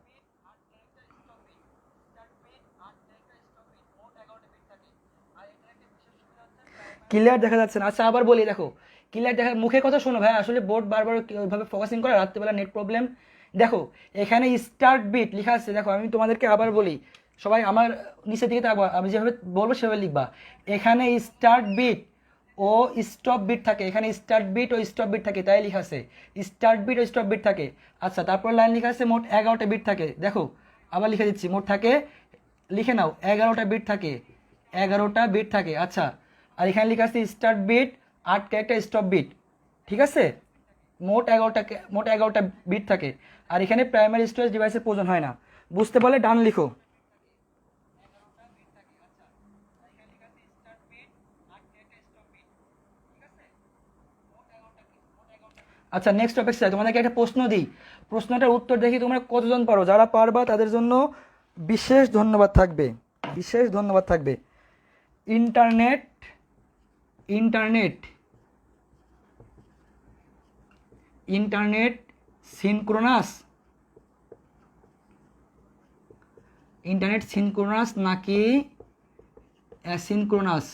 ক্লিয়ার দেখা যাচ্ছে না? আচ্ছা আবার বলি, দেখো ক্লিয়ার দেখা, মুখের কথা শোনো ভাই, আসলে বোর্ড বারবার ওইভাবে ফোকাসিং করে, রাত্রিবেলা নেট প্রবলেম। দেখো এখানে স্টার্ট বিট লেখা আছে, দেখো আমি তোমাদেরকে আবার বলি, সবাই আমার নিচের দিকে তাকবা, আমি যেভাবে বলবো সেভাবে লিখবা। এখানে স্টার্ট বিট ও স্টপ বিট থাকে, এখানে স্টার্ট বিট ও স্টপ বিট থাকে, তাই লেখা আছে স্টার্ট বিট ও স্টপ বিট থাকে। আচ্ছা, তারপর লাইন লেখা আছে মোট 11টা বিট থাকে। দেখো আবার লিখে দিচ্ছি, মোট থাকে, লিখে নাও, 11টা বিট থাকে, 11টা বিট থাকে। আচ্ছা, আর এখানে লেখা আছে start bit, 8 character, stop bit, ঠিক আছে? মোট 11টা বিট থাকে। আর এখানে প্রাইমারি স্টোরেজ ডিভাইসের প্রয়োজন হয় না। বুঝতে পারলে ডান লিখো। আচ্ছা, নেক্সট টপিক স্যার, তোমাদেরকে একটা প্রশ্ন দিই, প্রশ্নটার উত্তর দেখি তোমরা কতজন পারো। যারা পারবা তাদের জন্য বিশেষ ধন্যবাদ থাকবে, বিশেষ ধন্যবাদ থাকবে। Internet internet internet synchronous, internet synchronous নাকি অ্যাসিনক্রোনাস?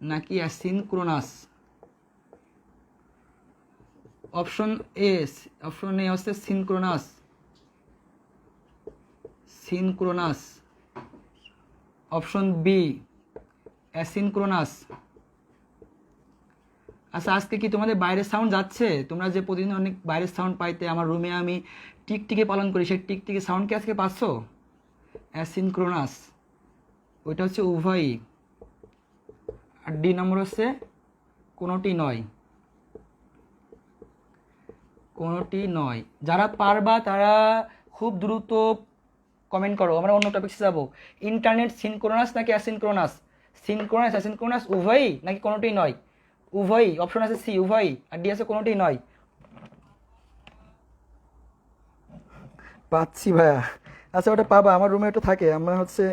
নাকি অ্যাসিনক্রোনাস? অপশন এ হচ্ছে সিনক্রোনাস। Option B asynchronous. আচ্ছা, আজকে কি তোমাদের বাইরের সাউন্ড যাচ্ছে? তোমরা যে প্রতিদিন অনেক বাইরের সাউন্ড পাইতে, আমার রুমে আমি টিকটিকি পালন করি, সেই টিকটিকি সাউন্ড কি আজকে পাচ্ছ? অ্যাসিনক্রোনাস, ওইটা হচ্ছে উভয়ই। আর ডি নম্বর হচ্ছে কোনোটি নয়। যারা পারবা তারা খুব দ্রুত কমেন্ট করো। আমরা অন্য টপিকসে যাব। ইন্টারনেট সিনক্রোনাস নাকি অ্যাসিনক্রোনাস? অ্যাসিনক্রোনাস উভয়ই নাকি কোনোটি নয়? উভয়ই। অপশন আছে সি উভয়ই, আর ডি আছে কোনোটি নয়। পাচ্ছি ভাইয়া। আচ্ছা, ওটা পাবা, আমার রুমে ওটা থাকে। আমার হচ্ছে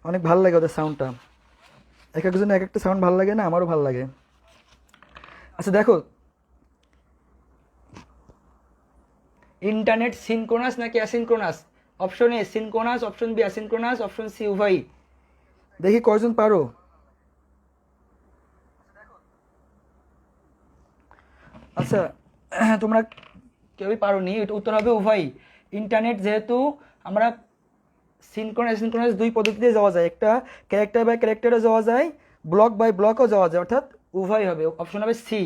অনেক ভালো লাগে ওদের সাউন্ডটা। এক একজনের এক একটা সাউন্ড ভালো লাগে না, আমারও ভালো লাগে। আচ্ছা দেখো, ইন্টারনেট সিনক্রোনাস নাকি asynchronous? Option A synchronous, option B asynchronous, option C উভয়ই। দেখি কয়জন পারো। আচ্ছা, তোমরা কেউই পারোনি, এটা উত্তর হবে উভয়ই। ইন্টারনেট যেহেতু আমরা সিনক্রোনাস অ্যাসিনক্রোনাস দুই পদ্ধতিতে যাওয়া যায়, একটা ক্যারেক্টার বাই ক্যারেক্টারে যাওয়া যায়, ব্লক বাই ব্লকও যাওয়া যায়, অর্থাৎ উভয় হবে। অপশন হবে সি,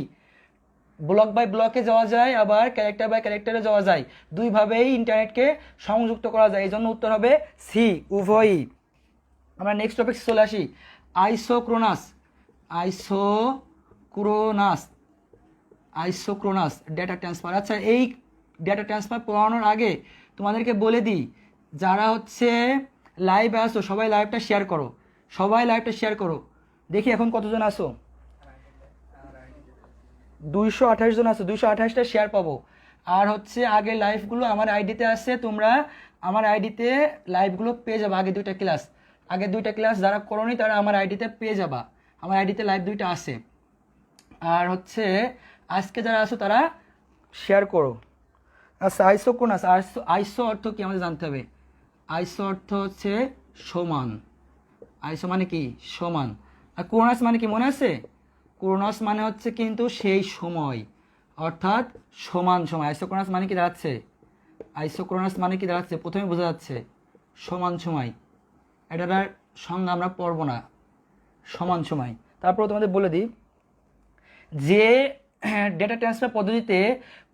ব্লক বাই ব্লকে যাওয়া যায়, আবার ক্যারেক্টার বাই ক্যারেক্টারে যাওয়া যায়। দুইভাবেই ইন্টারনেটকে সংযুক্ত করা যায়, এই জন্য উত্তর হবে সি উভয়ই। আমরা নেক্সট টপিক চলে আসি। Isochronous data transfer. আচ্ছা, এই ডেটা ট্রান্সফার পড়ানোর আগে তোমাদেরকে বলে দিই, যারা হচ্ছে লাইভে আসো সবাই লাইভটা শেয়ার করো। দেখি এখন কতজন আসো। 228 জন আছে, 228টা শেয়ার পাবো। আর হচ্ছে আগে লাইভগুলো আমার আইডিতে আসছে, তোমরা আমার আইডিতে লাইভগুলো পেয়ে যাবা। আগে দুইটা ক্লাস যারা করোনি তারা আমার আইডিতে পেয়ে যাবা। আমার আইডিতে লাইভ দুইটা আছে। আর হচ্ছে আজকে যারা আসো তারা শেয়ার করো। আচ্ছা, আইসো অর্থ কি আমাদের জানতে হবে। আইসো অর্থ হচ্ছে সমান। আইসো মানে কি? সমান। আর ক্রোনাস মানে কি মনে আছে? ক্রোনস মানে হচ্ছে কিন্তু সেই সময়, অর্থাৎ সমান সময়। আইসোক্রোনাস মানে কি দাঁড়াচ্ছে? প্রথমে বোঝা যাচ্ছে সমান সময়। এটার সংজ্ঞা আমরা পড়ব না, সমান সময়। তারপর তোমাদের বলে দিই, যে ডেটা ট্রান্সফার পদ্ধতিতে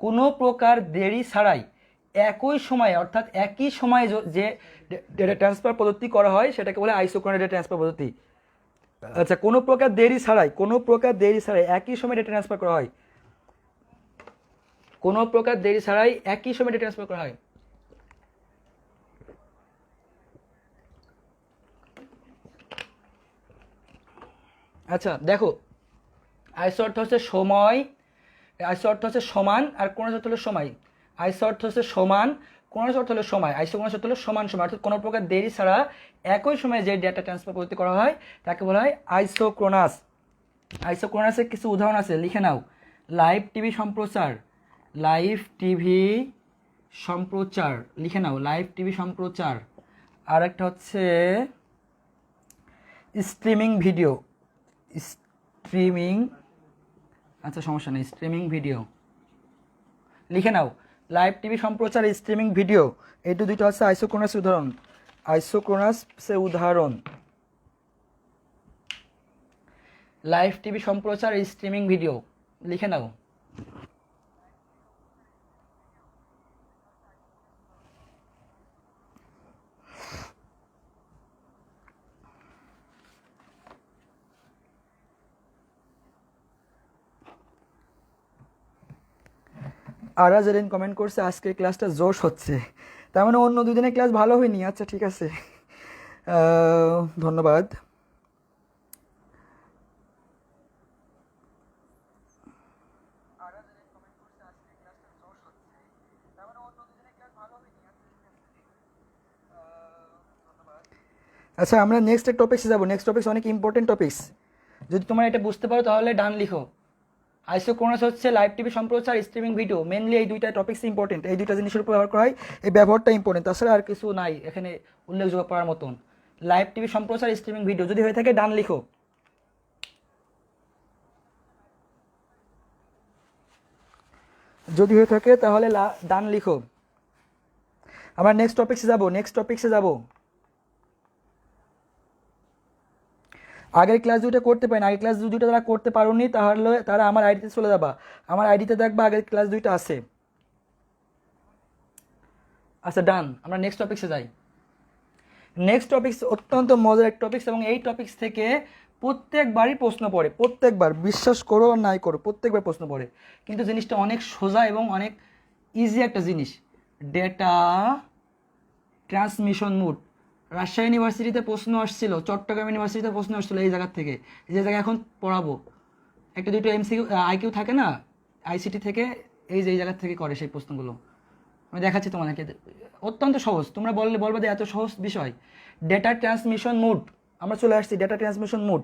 কোনো প্রকার দেরি ছাড়াই একই সময়ে, অর্থাৎ একই সময়ে যে ডেটা ট্রান্সফার পদ্ধতি করা হয় সেটাকে বলে আইসোক্রোনাস ডেটা ট্রান্সফার পদ্ধতি। আচ্ছা, কোনো প্রকার দেরি ছাড়াই একই সময় ডেটা ট্রান্সফার করা হয়। কোনো প্রকার দেরি ছাড়াই একই সময় ডেটা ট্রান্সফার করা হয়। আচ্ছা দেখো, আইসো অর্থ হচ্ছে সময়, আইসো অর্থ হচ্ছে সমান, আর ক্রোনস অর্থ হলো সময়। আইসো অর্থ হচ্ছে সমান, ক্রোনস অর্থ হলো সময়। আইসোক্রোনাস অর্থ হলো সমান সময়, অর্থাৎ কোনো প্রকার দেরি ছাড়া একই সময়ে যে ডেটা ট্রান্সফার পদ্ধতি করা হয় তাকে বলা হয় আইসোক্রোনাস। আইসোক্রোনাসের কিছু উদাহরণ আছে, লিখে নাও। লাইভ টিভি সম্প্রচার, লিখে নাও লাইভ টিভি সম্প্রচার। আর একটা হচ্ছে স্ট্রিমিং ভিডিও, আচ্ছা সমস্যা নেই, স্ট্রিমিং ভিডিও লিখে নাও। লাইভ টিভি সম্প্রচার, স্ট্রিমিং ভিডিও, এই দুটো হচ্ছে আইসোক্রোনাসের উদাহরণ। লাইভ টিভি সম্প্রচার, স্ট্রিমিং ভিডিও লিখে নাও। আরাজেরিন কমেন্ট করছে আজকের ক্লাসটা জোশ হচ্ছে, তার মানে অন্য দুদিনের ক্লাস ভালো হয়নি। আচ্ছা ঠিক আছে, ধন্যবাদ। আচ্ছা, আমরা নেক্সট টপিক্সে যাবো। নেক্সট টপিক্স অনেক ইম্পর্টেন্ট টপিক্স, যদি তোমরা এটা বুঝতে পারো তাহলে ডান লিখো। আইসোক্রোনাস হচ্ছে লাইভ টিভি সম্প্রচার, স্ট্রিমিং ভিডিও, মেনলি এই দুইটা টপিক্স ইম্পর্টেন্ট, এই দুইটা জিনিসের উপর ব্যবহার করা হয়, এই ব্যবহারটা ইম্পর্টেন্ট, তাছাড়া আর কিছু নাই এখানে উল্লেখযোগ্য পড়ার মতন। লাইভ টিভি সম্প্রচার, স্ট্রিমিং ভিডিও যদি হয়ে থাকে ডান লিখো। যদি হয়ে থাকে তাহলে ডান লিখো। আমরা নেক্সট টপিক্সে যাব। আগের ক্লাস দুটো করতে পারেন, আগের ক্লাস দুটো যারা করতে পারোনি তাহলে তারা আমার আইডিতে চলে যাবা, আমার আইডিতে দেখবা আগের ক্লাস দুইটা আছে। আচ্ছা ডান, আমরা নেক্সট টপিক্সে যাই। নেক্সট টপিক্স অত্যন্ত মজার এক টপিক্স, এবং এই টপিক্স থেকে প্রত্যেকবারই প্রশ্ন পড়ে, প্রত্যেকবার, বিশ্বাস করো আর নাই করো, প্রত্যেকবার প্রশ্ন পড়ে। কিন্তু জিনিসটা অনেক সোজা এবং অনেক ইজি একটা জিনিস, ডেটা ট্রান্সমিশন মোড। রাজশাহী ইউনিভার্সিটিতে প্রশ্ন আসছিল, চট্টগ্রাম ইউনিভার্সিটিতে প্রশ্ন আসছিল এই জায়গার থেকে, যে জায়গায় এখন পড়াবো। একটা দুটো এমসিকিউ আইকিউ থাকে না আইসিটি থেকে, এই যে এই জায়গার থেকে করে সেই প্রশ্নগুলো। আমি দেখাচ্ছি তোমাদেরকে, অত্যন্ত সহজ। তোমরা বলবে যে এত সহজ বিষয়। ডেটা ট্রান্সমিশন মোড, আমরা চলে আসছি ডেটা ট্রান্সমিশন মোড।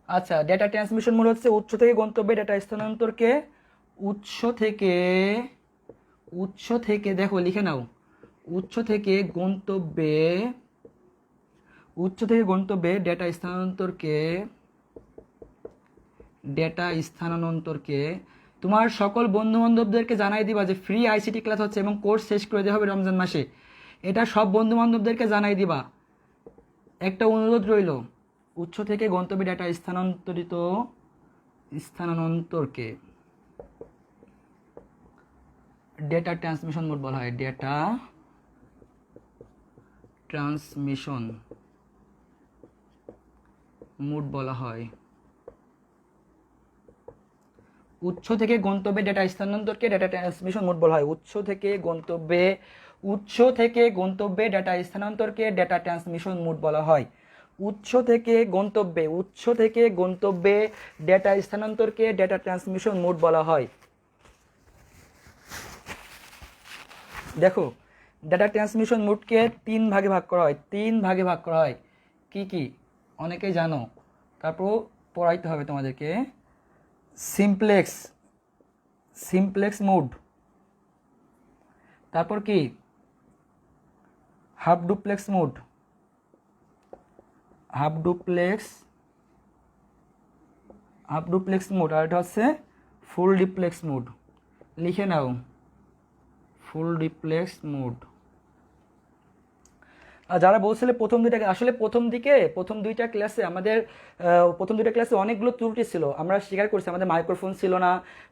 আচ্ছা, ডেটা ট্রান্সমিশন মোড হচ্ছে উৎস থেকে গন্তব্যে ডেটা স্থানান্তরকে, উৎস থেকে দেখো লিখে নাও, উৎস থেকে গন্তব্যে ডেটা স্থানান্তরকে তোমার সকল বন্ধু বান্ধবদেরকে জানাই দিবা যে ফ্রি আইসিটি ক্লাস হচ্ছে এবং কোর্স শেষ করে দেওয়া হবে রমজান মাসে। এটা সব বন্ধু বান্ধবদেরকে জানাই দিবা। একটা অনুরোধ রইল, উৎস থেকে গন্তব্যে ডেটা স্থানান্তরকে ডেটা ট্রান্সমিশন মোড বলা হয়, ডেটা ট্রান্সমিশন মোড বলা হয়। উৎস থেকে গন্তব্যে ডেটা স্থানান্তরকে ডেটা ট্রান্সমিশন মোড বলা হয়। উৎস থেকে গন্তব্যে ডেটা স্থানান্তরকে ডেটা ট্রান্সমিশন মোড বলা হয়। উৎস থেকে গন্তব্যে ডেটা স্থানান্তরকে ডেটা ট্রান্সমিশন মোড বলা হয়। দেখো, ডেটা ট্রান্সমিশন মোডকে তিন ভাগে ভাগ করা হয়। কি কি অনেকেই জানো, তারপর পড়াইতে হবে তোমাদেরকে। সিমপ্লেক্স মোড, তারপর কি হাফ ডুপ্লেক্স মোড, আর এটা হচ্ছে ফুল ডিপ্লেক্স মোড। লিখে নাও, ফুল ডিপ্লেক্স মোড। আর যারা বলছিলে প্রথম দুইটা ক্লাসে আমাদের অনেকগুলো ত্রুটি ছিল, আমরা স্বীকার করছি। আমাদের মাইক্রোফোন ছিল না,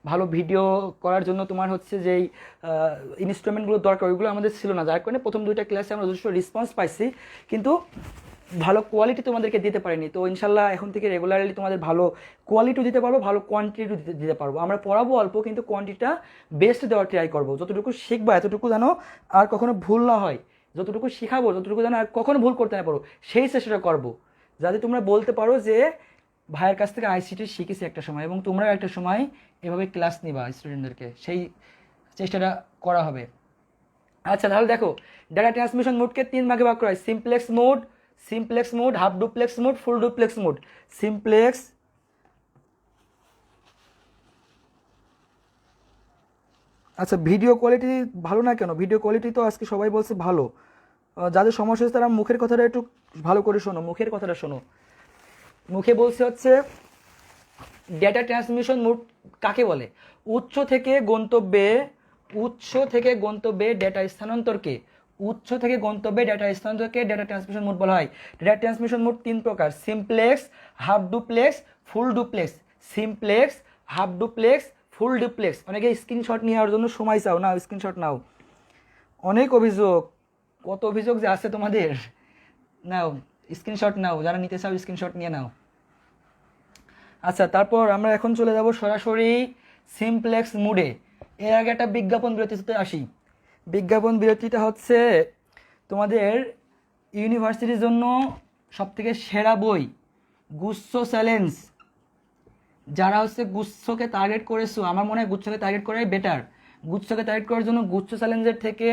ভালো ভিডিও করার জন্য তোমার হচ্ছে যেই ইনস্ট্রুমেন্টগুলো দরকার ওইগুলো আমাদের ছিল না, যার কারণে প্রথম দুইটা ক্লাসে আমরা যথেষ্ট রেসপন্স পাইছি, কিন্তু ভালো কোয়ালিটি তোমাদেরকে দিতে পারিনি। তো ইনশাল্লাহ এখন থেকে রেগুলারলি তোমাদের ভালো কোয়ালিটিও দিতে পারবো, ভালো কোয়ান্টিটিও দিতে পারবো। আমরা পড়াবো অল্প, কিন্তু কোয়ান্টিটিটা বেস্ট দেওয়ার ট্রাই করবো। যতটুকু শিখবা এতটুকু যেন আর কখনো ভুল না হয়, যতটুকু শিখাবো ততটুকু যেন আর কখনো ভুল করতে না পারো, সেই চেষ্টাটা করবো, যাতে তোমরা বলতে পারো যে ভাইয়ের কাছ থেকে আইসিটি শিখেছি একটা সময়, এবং তোমরা একটা সময় এভাবে ক্লাস নিবা স্টুডেন্টদেরকে, সেই চেষ্টাটা করা হবে। আচ্ছা তাহলে দেখো, ডেটা ট্রান্সমিশন মোডকে তিন ভাগে ভাগ করা হয়। Simplex mode, half duplex mode, full duplex mode. আচ্ছা, ভিডিও কোয়ালিটি ভালো না কেন? ভিডিও কোয়ালিটি তো আজকে সবাই বলছে ভালো। যাদের সমস্যা হচ্ছে তারা মুখের কথাটা একটু ভালো করে শোনো, মুখে বলছে হচ্ছে ডেটা ট্রান্সমিশন মোড কাকে বলে? উৎস থেকে গন্তব্যে ডেটা স্থানান্তরকে ডেটা ট্রান্সমিশন মোড বলা হয়। ডেটা ট্রান্সমিশন মোড তিন প্রকার: simplex, half duplex, full duplex. অনেকে স্ক্রিনশট নেওয়ার জন্য সময় চাও না, স্ক্রিনশট নাও। অনেক অভিযোগ, কত অভিযোগ যে আছে তোমাদের, নাও স্ক্রিনশট নাও, যারা নিতে চাও স্ক্রিনশট নিয়ে নাও। আচ্ছা, তারপর আমরা এখন চলে যাব সরাসরি সিমপ্লেক্স মোডে। এর আগে একটা বিজ্ঞাপন বিরতিতে আসি। বিজ্ঞাপন বিরতিটা হচ্ছে তোমাদের ইউনিভার্সিটির জন্য সবথেকে সেরা বই গুচ্ছ চ্যালেঞ্জ। যারা হচ্ছে গুচ্ছকে টার্গেট করেছো, আমার মনে হয় গুচ্ছকে টার্গেট করাই বেটার। গুচ্ছকে টার্গেট করার জন্য গুচ্ছ চ্যালেঞ্জের থেকে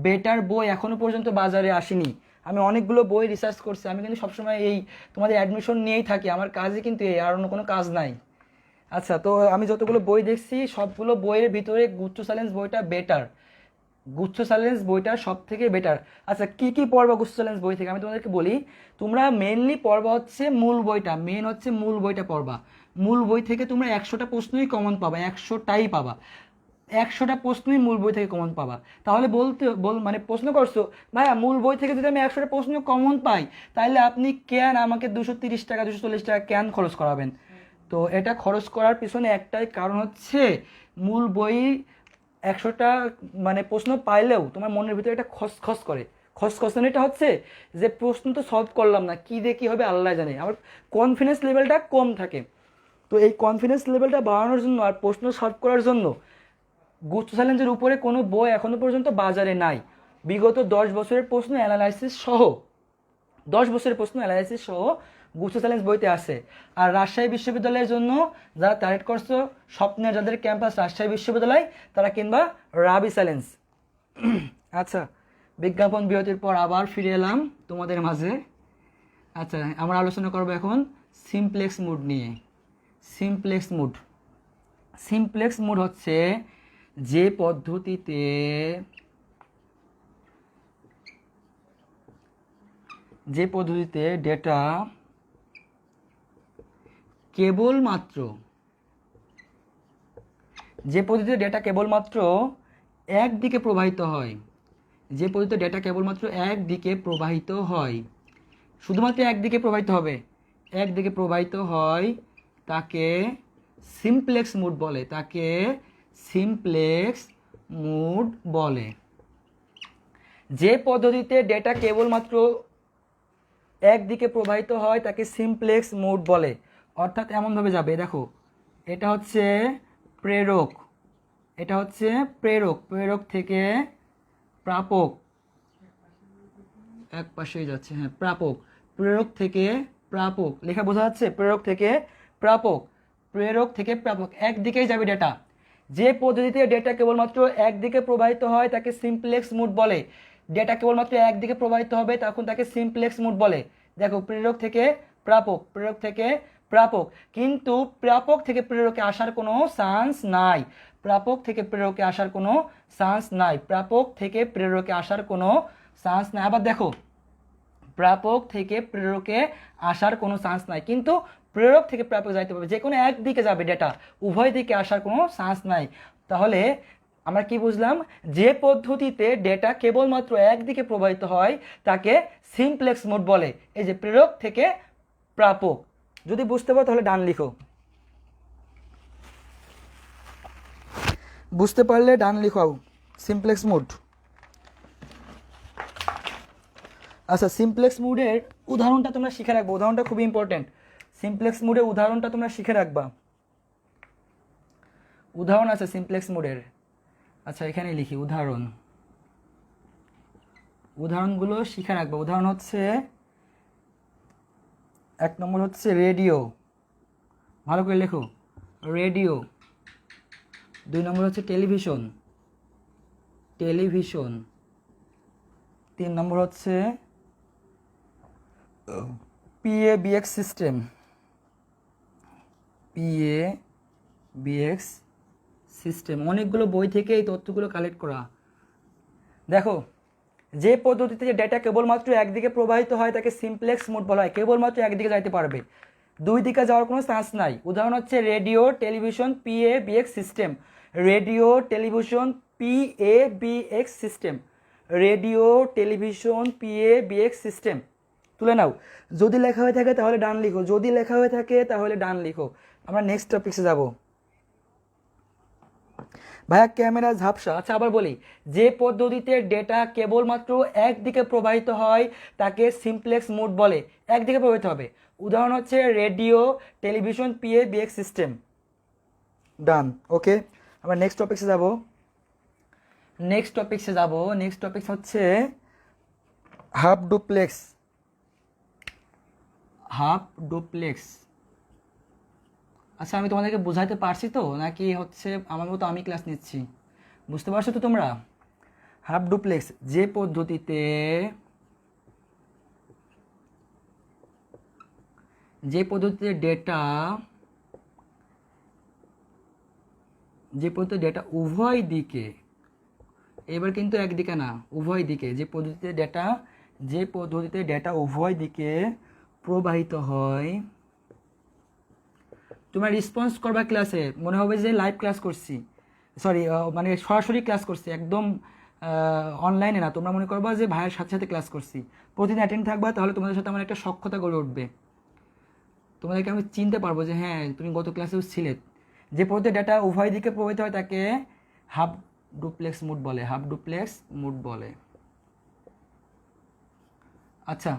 বেটার বই এখনও পর্যন্ত বাজারে আসেনি। আমি অনেকগুলো বই রিসার্চ করছি, আমি কিন্তু সবসময় এই তোমাদের অ্যাডমিশন নিয়েই থাকি, আমার কাজই কিন্তু এই, আর অন্য কোনো কাজ নাই। আচ্ছা, তো আমি যতগুলো বই দেখছি সবগুলো বইয়ের ভিতরে গুচ্ছ চ্যালেঞ্জ বইটা বেটার, সব থেকে বেটার। আচ্ছা, কি কি পড়বা গুচ্ছ চ্যালেঞ্জ বই থেকে আমি তোমাদেরকে বলি। তোমরা মেনলি পড়বা হচ্ছে মূল বইটা পড়বা। মূল বই থেকে তোমরা 100টা প্রশ্নই কমন পাবা, 100টাই পাবা, 100টা প্রশ্নই মূল বই থেকে কমন পাবা। তাহলে মানে প্রশ্ন করছো ভাইয়া মূল বই থেকে যদি আমি 100টা প্রশ্ন কমন পাই তাহলে আপনি কেন আমাকে 230 টাকা 240 টাকা কেন খরচ করাবেন? তো এটা খরচ করার পিছনে একটাই কারণ হচ্ছে, মূল বই 100টা মানে প্রশ্ন পাইলেও তোমার মনের ভিতরে একটা খসখস করে। খসখসানিটা হচ্ছে যে প্রশ্ন তো সলভ করলাম না, কী দিয়ে কী হবে আল্লাহ জানে, আমার কনফিডেন্স লেভেলটা কম থাকে। তো এই কনফিডেন্স লেভেলটা বাড়ানোর জন্য আর প্রশ্ন সলভ করার জন্য গুচ্ছ চ্যালেঞ্জের উপরে কোনো বই এখনও পর্যন্ত বাজারে নাই। বিগত 10 বছরের প্রশ্ন অ্যানালাইসিস সহ 10 বছরের প্রশ্ন অ্যানালাইসিস সহ গুচ্ছ চ্যালেঞ্জ বইতে আছে। আর রাজশাহী বিশ্ববিদ্যালয়ের জন্য যারা টার্গেট করছো, স্বপ্নের যাদের ক্যাম্পাস রাজশাহী বিশ্ববিদ্যালয়, তারা কিনবা রাবি চ্যালেঞ্জ। আচ্ছা, বিজ্ঞাপন বিরতির পর আবার ফিরে এলাম তোমাদের মাঝে। আচ্ছা, আমরা আলোচনা করবো এখন সিমপ্লেক্স মুড নিয়ে। সিমপ্লেক্স মুড হচ্ছে যে পদ্ধতিতে ডেটা কেবলমাত্র একদিকে প্রবাহিত হয়, শুধুমাত্র একদিকে প্রবাহিত হয়, তাকে সিমপ্লেক্স মুড বলে। যে পদ্ধতিতে ডেটা কেবলমাত্র একদিকে প্রবাহিত হয় তাকে সিমপ্লেক্স মুড বলে। অর্থাৎ এমনভাবে যাবে, দেখো এটা হচ্ছে প্রেরক, প্রেরক থেকে প্রাপক, এক পাশেই যাচ্ছে, হ্যাঁ প্রাপক, প্রেরক থেকে প্রাপক, লেখা বোঝা যাচ্ছে, প্রেরক থেকে প্রাপক, একদিকেই যাবে ডেটা। যে পদ্ধতিতে ডেটা কেবলমাত্র একদিকে প্রবাহিত হয় তাকে সিমপ্লেক্স মুড বলে। ডেটা কেবলমাত্র একদিকে প্রবাহিত হবে তখন তাকে সিমপ্লেক্স মুড বলে। দেখো প্রেরক থেকে প্রাপক, কিন্তু প্রাপক থেকে প্রেরকে আসার কোনো চান্স নাই, আবার দেখো প্রাপক থেকে প্রেরকে আসার কোনো চান্স নাই, কিন্তু প্রেরক থেকে প্রাপক যাইতে পারবে, যে কোনো একদিকে যাবে ডেটা, উভয় দিকে আসার কোনো চান্স নাই। তাহলে আমরা কি বুঝলাম? যে পদ্ধতিতে ডেটা কেবলমাত্র একদিকে প্রবাহিত হয় তাকে সিমপ্লেক্স মোড বলে। এই যে প্রেরক থেকে প্রাপক, যদি বুঝতে পারো তাহলে ডান লিখো, বুঝতে পারলে ডান লিখো সিমপ্লেক্স মোড। আচ্ছা, সিমপ্লেক্স মুডের উদাহরণটা তোমরা শিখে রাখবো, উদাহরণটা খুবই ইম্পর্টেন্ট। সিমপ্লেক্স মুডের উদাহরণটা তোমরা শিখে রাখবা, উদাহরণ আছে সিমপ্লেক্স মুডের। আচ্ছা, এখানে লিখি উদাহরণগুলো শিখে রাখবো। উদাহরণ হচ্ছে 1 নম্বর হচ্ছে রেডিও, ভালো করে লেখো রেডিও। 2 নম্বর হচ্ছে টেলিভিশন। 3 নম্বর হচ্ছে PABX সিস্টেম, অনেকগুলো বই থেকে এই তথ্যগুলো কালেক্ট করা। দেখো, যে পদ্ধতিতে ডেটা কেবলমাত্র একদিকে প্রবাহিত হয় তাকে সিমপ্লেক্স মোড বলা হয়, কেবলমাত্র একদিকে যাইতে পারবে, দুই দিকে যাওয়ার কোনো চান্স নাই। উদাহরণ হচ্ছে রেডিও, টেলিভিশন, PABX সিস্টেম। তুলে নাও। যদি লেখা হয়ে থাকে তাহলে ডান লিখো, যদি লেখা হয়ে থাকে তাহলে ডান লিখো। আমরা নেক্সট টপিক্সে যাব। ভাইয়া ক্যামেরা ঝাপসা। আচ্ছা, আবার বলি, যে পদ্ধতিতে ডেটা কেবলমাত্র একদিকে প্রবাহিত হয় তাকে সিমপ্লেক্স মোড বলে, একদিকে প্রবাহিত হবে। উদাহরণ হচ্ছে রেডিও, টেলিভিশন, PABX সিস্টেম। ডান, ওকে। আমরা নেক্সট টপিক্সে যাব। নেক্সট টপিক্স হচ্ছে হাফ ডুপ্লেক্স। আচ্ছা, আমি তোমাদেরকে বোঝাতে পারছি তো, নাকি হচ্ছে আমার মতো আমি ক্লাস নিচ্ছি? বুঝতে পারছো তো তোমরা? হাফ ডুপ্লেক্স, যে পদ্ধতিতে ডেটা উভয় দিকে, এবার কিন্তু একদিকে না, উভয় দিকে, যে পদ্ধতিতে ডেটা উভয় দিকে প্রবাহিত হয় তোমরা রেসপন্স করবা ক্লাসে, মনে হবে যে লাইভ ক্লাস করছি, সরি মানে সরাসরি ক্লাস করছি, একদম অনলাইনে না। তোমরা মনে করবা যে ভাইয়ের সাথে সাথে ক্লাস করছি, প্রতিদিন অ্যাটেন্ড থাকবা, তাহলে তোমাদের সাথে আমার একটা সখ্যতা গড়ে উঠবে। তোমাদেরকে আমি চিনতে পারবো যে হ্যাঁ তুমি গত ক্লাসেও ছিলে। যে পদ্ধতি ডেটা উভয় দিকে প্রবাহিত হয় তাকে হাফ ডুপ্লেক্স মুড বলে, হাফ ডুপ্লেক্স মুড বলে। আচ্ছা,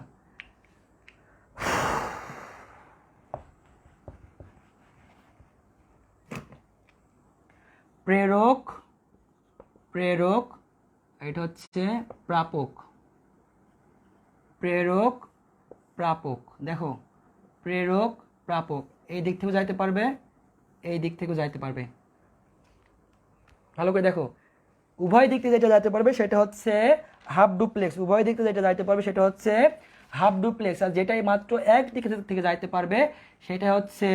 প্রেরক, প্রেরক, এটা হচ্ছে প্রাপক, প্রেরক প্রাপক। দেখো প্রেরক প্রাপক এই দিক থেকেও যাইতে পারবে, এই দিক থেকেও যাইতে পারবে। ভালো করে দেখো, উভয় দিক থেকে যেটা যাইতে পারবে সেটা হচ্ছে হাফ ডুপ্লেক্স, উভয় দিক থেকে যেটা যাইতে পারবে সেটা হচ্ছে হাফ ডুপ্লেক্স। আর যেটাই মাত্র এক দিক থেকে যাইতে পারবে সেটা হচ্ছে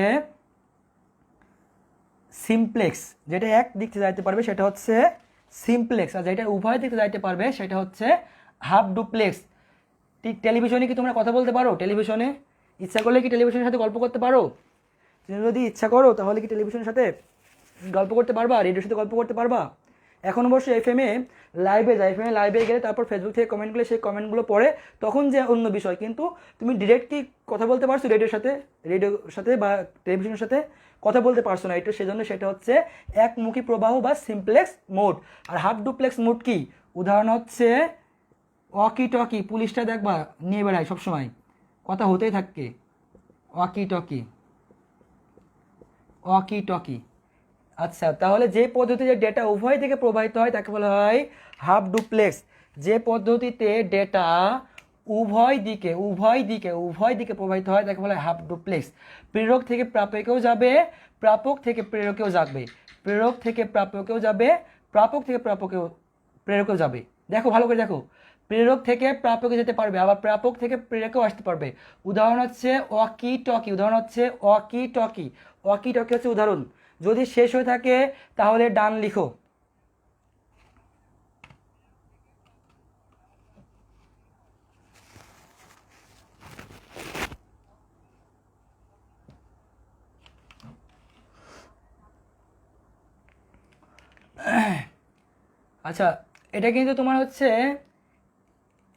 সিমপ্লেক্স, যেটা এক দিক থেকে যাইতে পারবে সেটা হচ্ছে সিমপ্লেক্স। আর যেটা উভয় দিক থেকে যাইতে পারবে সেটা হচ্ছে হাফ ডুপ্লেক্স। টেলিভিশনে কি তোমরা কথা বলতে পারো? টেলিভিশনে ইচ্ছা করলে কি টেলিভিশনের সাথে গল্প করতে পারো? তুমি যদি ইচ্ছা করো তাহলে কি টেলিভিশনের সাথে গল্প করতে পারবা, রেডিওর সাথে গল্প করতে পারবা? এখন অবশ্য এফএমে লাইভে যায়, এফএমে লাইভে গেলে তারপর ফেসবুক থেকে কমেন্টগুলো, সেই কমেন্টগুলো পড়ে তখন যে অন্য বিষয়, কিন্তু তুমি ডিরেক্ট কি কথা বলতে পারছো রেডিওর সাথে বা টেলিভিশনের সাথে কথা বলতে পারছো না। এটা সেজন্য সেটা হচ্ছে একমুখী প্রবাহ বা সিমপ্লেক্স মোড। আর হাফ ডুপ্লেক্স মোড কি? উদাহরণ হচ্ছে ওয়াকি টকি, পুলিশটা দেখবা নিয়ে বেড়ায় সবসময়, কথা হতেই থাকে, ওয়াকি টকি, ওয়াকি টকি। আচ্ছা, তাহলে যে পদ্ধতিতে ডেটা উভয় দিকে প্রবাহিত হয় তাকে বলা হয় হাফ ডুপ্লেক্স। যে পদ্ধতিতে ডেটা উভয় দিকে প্রবাহিত হয় তাকে বলা হয় হাফ ডুপ্লেক্স। প্রেরক থেকে প্রাপকেও যাবে, প্রাপক থেকে প্রেরকেও যাবে, প্রেরক থেকে প্রাপকেও যাবে, প্রাপক থেকে প্রেরকেও যাবে। দেখো ভালো করে দেখো, প্রেরক থেকে প্রাপকে যেতে পারবে, আবার প্রাপক থেকে প্রেরকেও আসতে পারবে। উদাহরণ হচ্ছে ওয়াকি টকি, উদাহরণ হচ্ছে ওয়াকি টকি, ওয়াকি টকি হচ্ছে উদাহরণ। যদি শেষ হয়ে থাকে তাহলে ডান লিখো। আচ্ছা, এটা কিন্তু তোমার হচ্ছে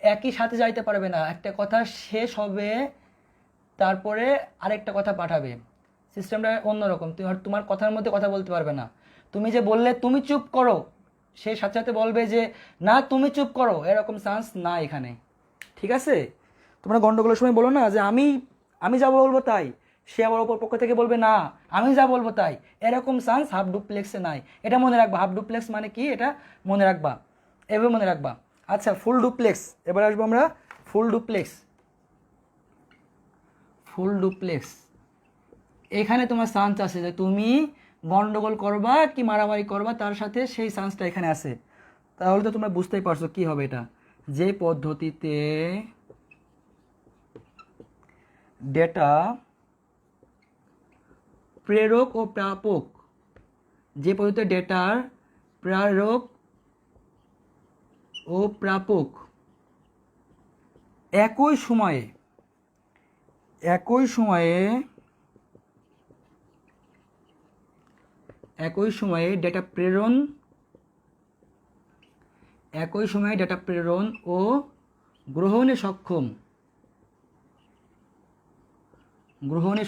একই সাথে যাইতে পারবে না, একটা কথা শেষ হবে তারপরে আরেকটা কথা পাঠাবে, সিস্টেমটা অন্যরকম। তোমার কথার মধ্যে কথা বলতে পারবে না। তুমি যে বললে তুমি চুপ করো, সে সাথে সাথে বলবে যে না তুমি চুপ করো, এরকম চান্স না এখানে। ঠিক আছে? তোমরা গন্ডগোলের সময় বলো না যে আমি আমি যা বলবো তাই, সে আবার অপর পক্ষ থেকে বলবে না আমি যা বলবো তাই, এরকম চান্স হাফ ডুপ্লেক্সে নাই। এটা মনে রাখবা, হাফ ডুপ্লেক্স মানে কি এটা মনে রাখবা, এভাবে মনে রাখবা। আচ্ছা, ফুল ডুপ্লেক্স, এবার আসবো আমরা ফুল ডুপ্লেক্স। ফুল ডুপ্লেক্স, এখানে তোমার চান্স আছে যে তুমি গন্ডগোল করবা কি মারামারি করবা তার সাথে, সেই চান্সটা এখানে আছে। তাহলে তো তোমরা বুঝতেই পারছো কি হবে এটা। যে পদ্ধতিতে ডেটা প্রেরক ও প্রাপক, যে পদ্ধতিতে ডেটার প্রেরক ও প্রাপক একই সময়ে ডেটা প্রেরণ ও গ্রহণে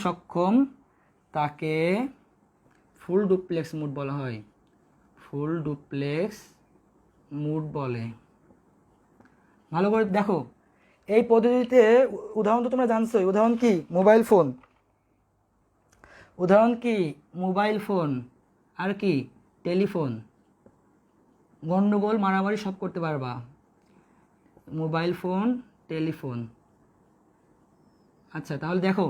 সক্ষম তাকে ফুল ডুপ্লেক্স মুড বলা হয়, ফুল ডুপ্লেক্স মুড বলে। ভালো করে দেখো, এই পদ্ধতিতে উদাহরণ তো তোমরা জানছোই। উদাহরণ কি? মোবাইল ফোন, উদাহরণ কি? মোবাইল ফোন, আর কি? টেলিফোন। গন্ডগোল মারামারি সব করতে পারবা, মোবাইল ফোন, টেলিফোন। আচ্ছা, তাহলে দেখো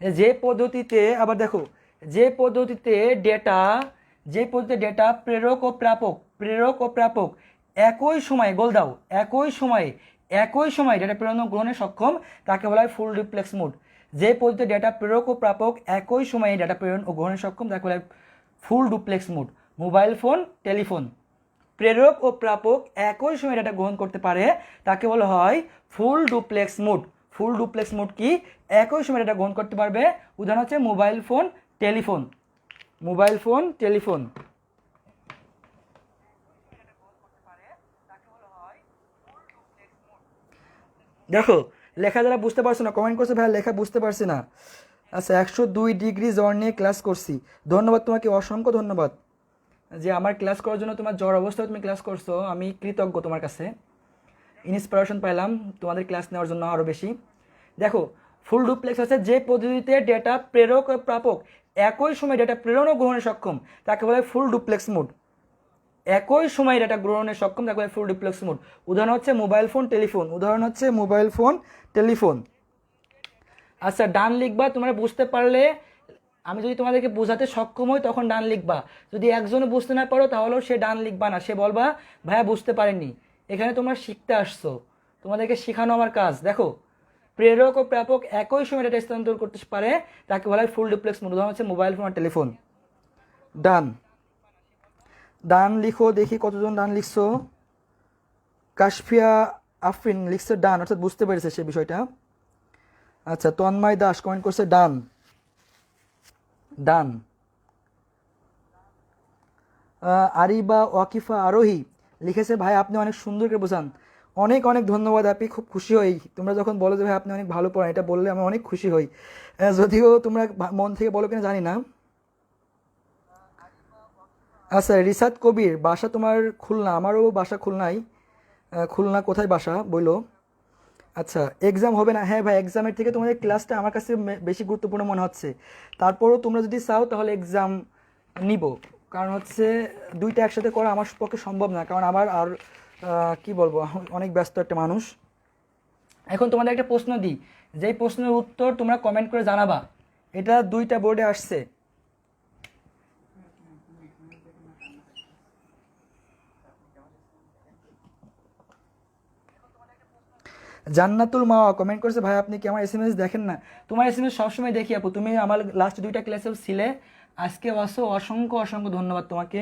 যে পদ্ধতিতে, আবার দেখো যে পদ্ধতিতে ডেটা প্রেরক ও প্রাপক একই সময়ে, গোল দাও, একই সময়ে ডেটা প্রেরণ ও গ্রহণে সক্ষম তাকে বলা হয় ফুল ডুপ্লেক্স মোড। যে পদ্ধতিতে ডেটা প্রেরক ও প্রাপক একই সময়ে ডেটা প্রেরণ ও গ্রহণে সক্ষম তাকে বলা হয় full duplex mode. Mobile phone, telephone, প্রেরক ও প্রাপক একই সময়ে ডেটা গ্রহণ করতে পারে তাকে বলা হয় full duplex mode. Full duplex mode কি? একই সময়ে ডেটা গ্রহণ করতে পারবে। উদাহরণ হচ্ছে mobile phone, telephone, mobile phone, telephone. দেখো লেখা যারা বুঝতে পারছো না কমেন্ট করছে ভাইয়া লেখা বুঝতে পারছি না। আচ্ছা 102 ডিগ্রি জ্বর নিয়ে ক্লাস করছি, ধন্যবাদ তোমাকে, অসংখ্য ধন্যবাদ যে আমার ক্লাস করার জন্য। তোমার জ্বর অবস্থায় তুমি ক্লাস করছো, আমি কৃতজ্ঞ তোমার কাছে, ইন্সপিরেশন পাইলাম তোমাদের ক্লাস নেওয়ার জন্য আরও বেশি। দেখো ফুল ডুপ্লেক্স হচ্ছে যে পদ্ধতিতে ডেটা প্রেরক ও প্রাপক একই সময় ডেটা প্রেরণ ও গ্রহণে সক্ষম, তাকে বলে ফুল ডুপ্লেক্স মোড। একই সময় ডেটা গ্রহণে সক্ষম তাকে বলে ফুল ডুপ্লেক্স মোড। উদাহরণ হচ্ছে মোবাইল ফোন, টেলিফোন, উদাহরণ হচ্ছে মোবাইল ফোন, টেলিফোন। আচ্ছা ডান লিখবা তোমরা বুঝতে পারলে, আমি যদি তোমাদেরকে বোঝাতে সক্ষম হই তখন ডান লিখবা, যদি একজনও বুঝতে না পারো তাহলেও সে ডান লিখবা না, সে বলবা ভাইয়া বুঝতে পারেনি। এখানে তোমরা শিখতে আসছো, তোমাদেরকে শেখানো আমার কাজ। দেখো প্রেরক ও প্রাপক একই সময় ডেটা স্থানান্তর করতে পারে, তাকে বলা হয় ফুল ডুপ্লেক্স মোড। উদাহরণ হচ্ছে মোবাইল ফোন আর টেলিফোন। ডান, ডান লিখো দেখি কতজন ডান লিখছো। কাশফিয়া আফরিন লিখছে ডান, অর্থাৎ বুঝতে পেরেছে সে বিষয়টা। আচ্ছা তন্ময় দাস কমেন্ট করছে ডান, ডান। আরিবা ওয়াকিফা আরোহী লিখেছে ভাই আপনি অনেক সুন্দর করে বোঝান, অনেক অনেক ধন্যবাদ আপনি, খুব খুশি হই তোমরা যখন বলো যে ভাই আপনি অনেক ভালো পড়ান, এটা বললে আমি অনেক খুশি হই, যদিও তোমরা মন থেকে বলো কিনা জানি না। আচ্ছা রিসাত কবির বাসা তোমার খুলনা, আমারও বাসা খুলনাই। খুলনা কোথায় বাসা বইলো। আচ্ছা এক্সাম হবে না, হ্যাঁ ভাই এক্সামের থেকে তোমাদের ক্লাসটা আমার কাছে বেশি গুরুত্বপূর্ণ মনে হচ্ছে। তারপরও তোমরা যদি চাও তাহলে এক্সাম নিব, কারণ হচ্ছে দুইটা একসাথে করা আমার পক্ষে সম্ভব না, কারণ আমার আর কি বলবো অনেক ব্যস্ত একটা মানুষ। এখন তোমাদের একটা প্রশ্ন দিই, যেই প্রশ্নের উত্তর তোমরা কমেন্ট করে জানাবা, এটা দুইটা বোর্ডে আসছে। জান্নাতুল মাওয়া কমেন্ট করছে ভাই আপনি কি আমার এসএমএস দেখেন না। তোমার এসএমএস সবসময় দেখি আপু, তুমি আমার লাস্ট দুইটা ক্লাসেও ছিলে, আজকে আসো, অসংখ্য অসংখ্য ধন্যবাদ তোমাকে,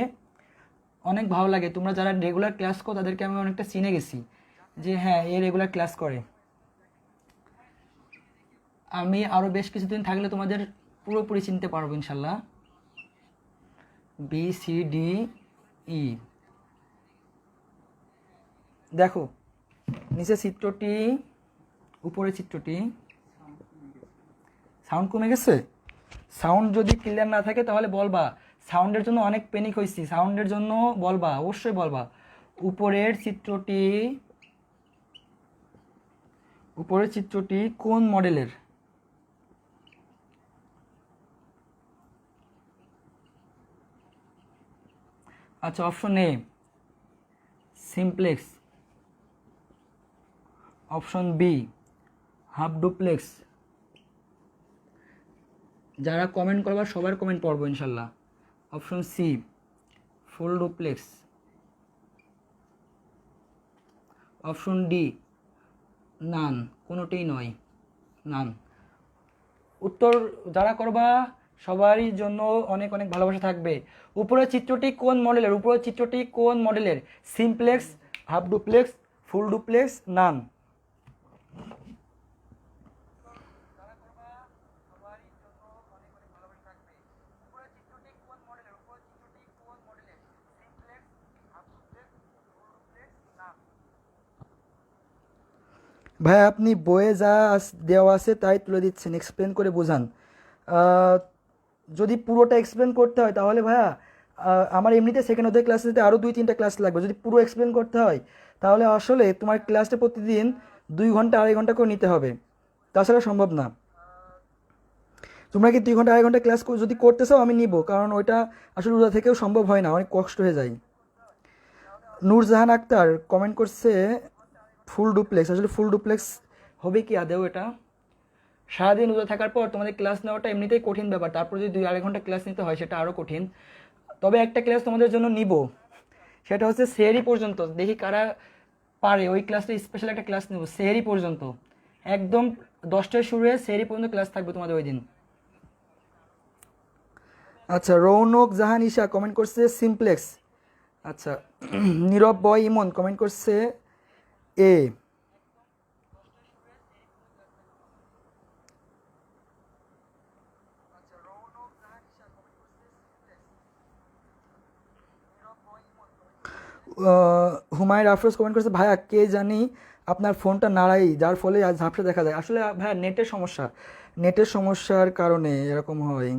অনেক ভালো লাগে। তোমরা যারা রেগুলার ক্লাস করো তাদেরকে আমি অনেকটা চিনে গেছি যে হ্যাঁ এ রেগুলার ক্লাস করে। আমি আরও বেশ কিছুদিন থাকলে তোমাদের পুরোপুরি চিনতে পারবো ইনশাল্লাহ। বি সি ডি ই, দেখো নিচে চিত্রটি, উপরে চিত্রটি, সাউন্ড কমে গেছে। সাউন্ড যদি ক্লিয়ার না থাকে তাহলে বলবা, সাউন্ডের জন্য অনেক প্যানিক হয়েছি, সাউন্ডের জন্য বলবা, অবশ্যই বলবা। উপরের চিত্রটি, উপরের চিত্রটি কোন মডেলের। আচ্ছা option A simplex, option B half duplex. যারা কমেন্ট করবা সবার কমেন্ট পড়বো ইনশাল্লাহ। Option C full duplex, option D none, কোনোটাই নয়, নান। উত্তর যারা করবা সবারই জন্য অনেক অনেক ভালোবাসা থাকবে। উপরের চিত্রটি কোন মডেলের, উপরের চিত্রটি কোন মডেলের, simplex, half duplex, full duplex, none. ভাই আপনি বইয়ে যা দেওয়া আছে তাই তুলে দিচ্ছেন, এক্সপ্লেন করে বোঝান। আহ, যদি পুরোটা এক্সপ্লেন করতে হয় তাহলে ভাইয়া আমার এমনিতে সেকেন্ড অধ্যায় ক্লাসে আরও 2-3টা ক্লাস লাগবে, যদি পুরো এক্সপ্লেন করতে হয় তাহলে আসলে তোমার ক্লাসটা প্রতিদিন 2 ঘন্টা 2.5 ঘন্টা করে নিতে হবে, তাছাড়া সম্ভব না। তোমরা কি 2 ঘন্টা 2.5 ঘন্টা ক্লাস যদি করতে চাও আমি নিব, কারণ ওইটা আসলে রোজা থেকেও সম্ভব হয় না, অনেক কষ্ট হয়ে যায়। নূরজাহান আক্তার কমেন্ট করছে ফুল ডুপ্লেক্স, আসলে ফুল ডুপ্লেক্স হবে কি আদেও এটা। সারাদিন রোজা থাকার পর তোমাদের ক্লাস নেওয়াটা এমনিতেই কঠিন ব্যাপার, তারপর যদি 2-2.5 ঘন্টা ক্লাস নিতে হয় সেটা আরও কঠিন। তবে একটা ক্লাস তোমাদের জন্য নিব, সেটা হচ্ছে সেহরি পর্যন্ত, দেখি কারা পারে ওই ক্লাসটা, স্পেশাল একটা ক্লাস নেব সেহরি পর্যন্ত, একদম 10টায় শুরু হয়ে সেহরি পর্যন্ত ক্লাস থাকবে তোমাদের ওই দিন। আচ্ছা রৌনক জাহান ঈশা কমেন্ট করছে সিমপ্লেক্স। আচ্ছা নীরব বয় ইমন কমেন্ট করছে এ। হুমায়ুন আফরোজ কমেন্ট করেছে, ভাইয়া কে জানি আপনার ফোনটা নাড়াই যার ফলে আজ ঝাপসা দেখা যায়। আসলে ভাইয়া নেটের সমস্যা, নেটের সমস্যার কারণে এরকম হয়।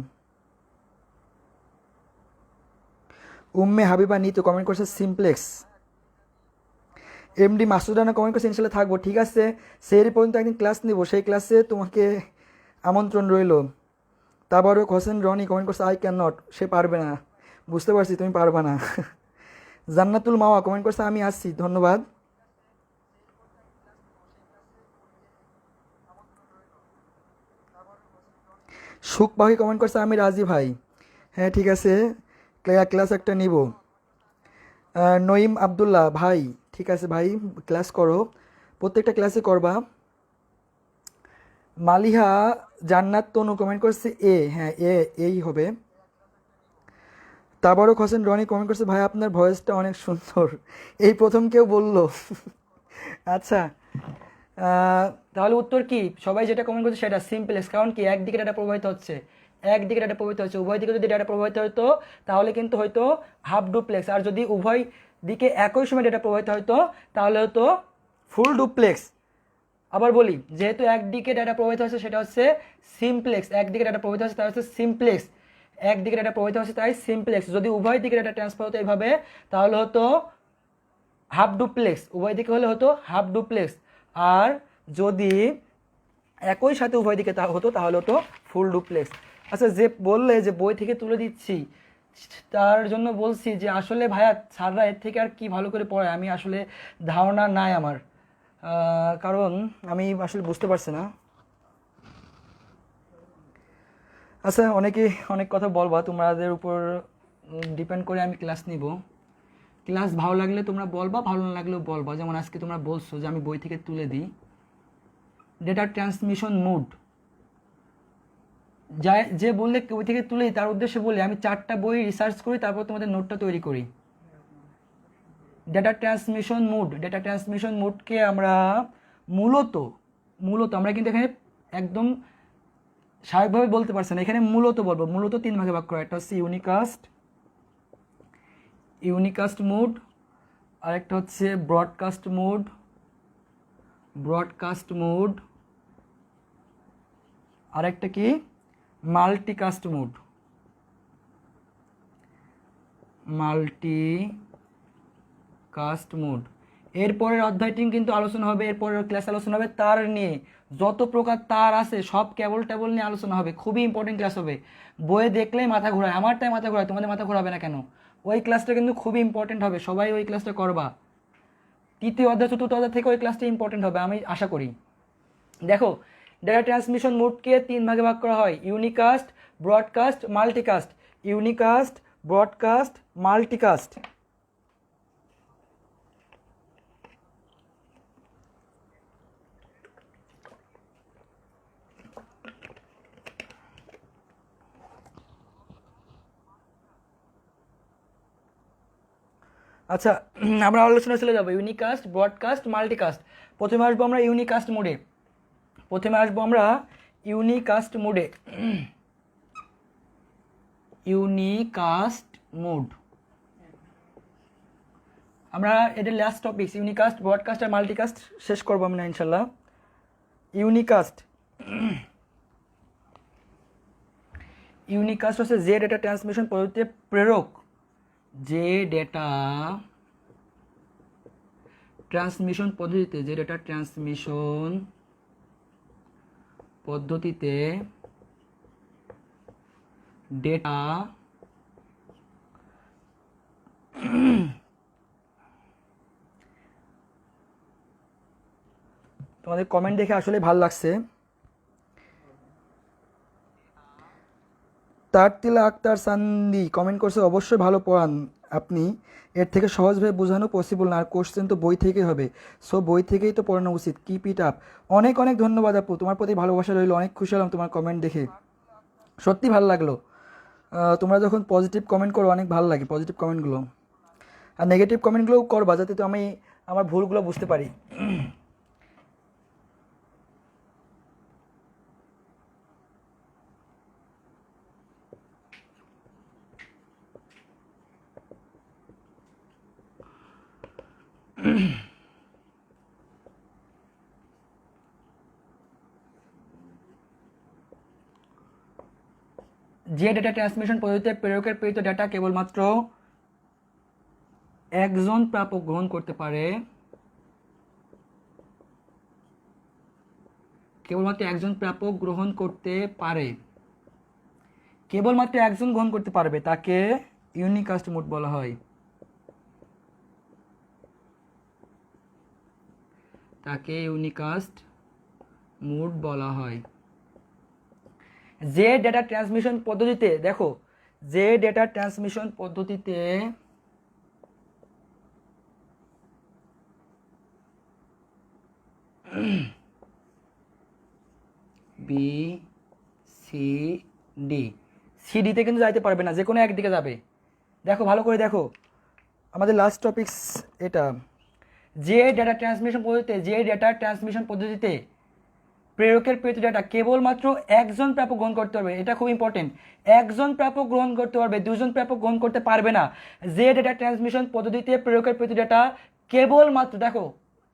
উম্মে হাবিবা নিতু কমেন্ট করছে simplex. MD Masud Rana comment করছে ইনশাল্লাহ থাকবো। ঠিক আছে, সেই পর্যন্ত একদিন ক্লাস নিব, সেই ক্লাসে তোমাকে আমন্ত্রণ রইল। তাবারক হোসেন রনি কমেন্ট করছে আই ক্যান নট, সে পারবে না, বুঝতে পারছি তুমি পারবা না। জান্নাতুল মাওয়া কমেন্ট করছে আমি আসছি, ধন্যবাদ। সুখ পাখি কমেন্ট করছে আমি রাজি ভাই। হ্যাঁ ঠিক আছে, ক্লাস একটা নিব। নঈম আবদুল্লাহ ভাই, ঠিক আছে ভাই, ক্লাস করো, প্রত্যেকটা ক্লাসে করবা। মালিহা জান্নাত তনু কমেন্ট করছে এ, হ্যাঁ এই হবে। তাবারক হোসেন রনি কমেন্ট করছে ভাই আপনার ভয়েসটা অনেক সুন্দর, এই প্রথম কেউ বললো। আচ্ছা, তাহলে উত্তর কি? সবাই যেটা কমেন্ট করছে সেটা সিম্পলেক্স, কারণ কি একদিকে ডাটা প্রবাহিত হচ্ছে, একদিকে ডাটা প্রবাহিত হচ্ছে, উভয় দিকে যদি ডাটা প্রবাহিত হতো তাহলে কিন্তু হয়তো হাফ ডুপ্লেক্স, আর যদি উভয় দিকে একই সময় ডেটা প্রবাহিত হতো তাহলে হতো ফুল ডুপ্লেক্স। আবার বলি, যেহেতু একদিকে ডাটা প্রবাহিত হচ্ছে সেটা হচ্ছে সিমপ্লেক্স, একদিকে ডাটা প্রবাহিত হচ্ছে তাই হচ্ছে সিমপ্লেক্স, একদিকে ডাটা প্রবাহিত হচ্ছে তাই সিমপ্লেক্স। যদি উভয় দিকে ডাটা ট্রান্সফার হতো এইভাবে তাহলে হতো হাফ ডুপ্লেক্স, উভয় দিকে হলে হতো হাফ ডুপ্লেক্স। আর যদি একই সাথে উভয় দিকে হতো তাহলে হতো ফুল ডুপ্লেক্স। আচ্ছা, যে বললে যে বই থেকে তুলে দিচ্ছি তার জন্য বলছি যে আসলে ভাইয়া স্যাররা এর থেকে আর কি ভালো করে পড়ায় আমি আসলে ধারণা নাই আমার, কারণ আমি আসলে বুঝতে পারছি না। আচ্ছা, অনেকে অনেক কথা বলবা, তোমাদের উপর ডিপেন্ড করে আমি ক্লাস নিব। ক্লাস ভালো লাগলে তোমরা বলবা, ভালো না লাগলেও বলবা। যেমন আজকে তোমরা বলছো যে আমি বই থেকে তুলে দিই। ডেটা ট্রান্সমিশন মোড, যে বললে বই থেকে তুলে দিই তার উদ্দেশ্যে বলি আমি 4টা বই রিসার্চ করি, তারপর তোমাদের নোটটা তৈরি করি। Data transmission mode, data transmission মোডকে আমরা মূলত মূলত আমরা কিন্তু এখানে একদম স্বাভাবিকভাবে বলতে পারছি না, এখানে মূলত বলবো। মূলত 3 ভাগে ভাগ করা, একটা হচ্ছে ইউনিকাস্ট মোড, আরেকটা হচ্ছে ব্রডকাস্ট মোড, আরেকটা কি মাল্টিকাস্ট মোড। এরপরের অধ্যায়টি কিন্তু আলোচনা হবে, এরপরের ক্লাস আলোচনা হবে তার নিয়ে, যত প্রকার তার আছে সব কেবল নিয়ে আলোচনা হবে। খুবই ইম্পর্টেন্ট ক্লাস হবে, বইয়ে দেখলেই মাথা ঘোরায়, আমারটাই মাথা ঘোরায়, তোমাদের মাথা ঘোরাবে না কেন? ওই ক্লাসটা কিন্তু খুবই ইম্পর্টেন্ট হবে, সবাই ওই ক্লাসটা করবা। 3য় অধ্যায় 4র্থ অধ্যায় থেকে ওই ক্লাসটা ইম্পর্টেন্ট হবে আমি আশা করি। দেখো, ডেটা ট্রান্সমিশন মোডকে 3 ভাগে ভাগ করা হয়, unicast, broadcast, multicast. Unicast, broadcast, multicast. আচ্ছা, আমরা আলোচনা চলে যাবো ইউনিকাস্ট, ব্রডকাস্ট, মাল্টিকাস্ট। প্রথমে আসবো আমরা ইউনিকাস্ট মোডে। ইউনিকাস্ট মোড আমরা এটা লাস্ট টপিক, ইউনিকাস্ট, ব্রডকাস্ট আর মাল্টিকাস্ট শেষ করবো আমরা ইনশাল্লাহ। ইউনিকাস্ট হচ্ছে যে ডেটা ট্রান্সমিশন পদ্ধতিতে প্রেরক, যে ডেটা ট্রান্সমিশন পদ্ধতিতে ডেটা তোমাদের কমেন্ট দেখে আসলে ভালো লাগছে। তারতিলা আক্তার সান্দি কমেন্ট করছে অবশ্যই ভালো পড়ান আপনি, এর থেকে সহজভাবে বোঝানো পসিবল না, আর কোশ্চেন তো বই থেকেই হবে, সো বই থেকেই তো পড়ানো উচিত, কিপ ইট আপ। অনেক অনেক ধন্যবাদ আপু, তোমার প্রতি ভালোবাসা রইল, অনেক খুশি হলাম তোমার কমেন্ট দেখে, সত্যি ভালো লাগলো। তোমরা যখন পজিটিভ কমেন্ট করো অনেক ভালো লাগে পজিটিভ কমেন্টগুলো, আর নেগেটিভ কমেন্টগুলোও করবা যাতে তো আমি আমার ভুলগুলো বুঝতে পারি। যে ডেটা ট্রান্সমিশন পদ্ধতিতে প্রেরকের প্রেরিত ডেটা কেবলমাত্র একজন প্রাপক গ্রহণ করতে পারে, কেবলমাত্র একজন প্রাপক গ্রহণ করতে পারে, কেবলমাত্র একজন গ্রহণ করতে পারবে, তাকে ইউনিকাস্ট মোড বলা হয়। তাকে ইউনিকাস্ট মোড বলা হয়। যে ডেটা ট্রান্সমিশন পদ্ধতিতে, দেখো, যে ডেটা ট্রান্সমিশন পদ্ধতিতে বি সি ডি, সিডিতে কিন্তু যাইতে পারবে না, যে কোনো একদিকে যাবে। দেখো ভালো করে দেখো, আমাদের লাস্ট টপিকস এটা। যে ডেটা ট্রান্সমিশন পদ্ধতিতে, যে ডেটা ট্রান্সমিশন পদ্ধতিতে প্রেরকের প্রেরিত ডেটা কেবলমাত্র একজন প্রাপক গ্রহণ করতে পারবে, এটা খুব ইম্পর্টেন্ট। একজন প্রাপক গ্রহণ করতে পারবে, দুজন প্রাপক গ্রহণ করতে পারবে না। যে ডেটা ট্রান্সমিশন পদ্ধতিতে প্রেরকের প্রেরিত ডেটা কেবলমাত্র, দেখো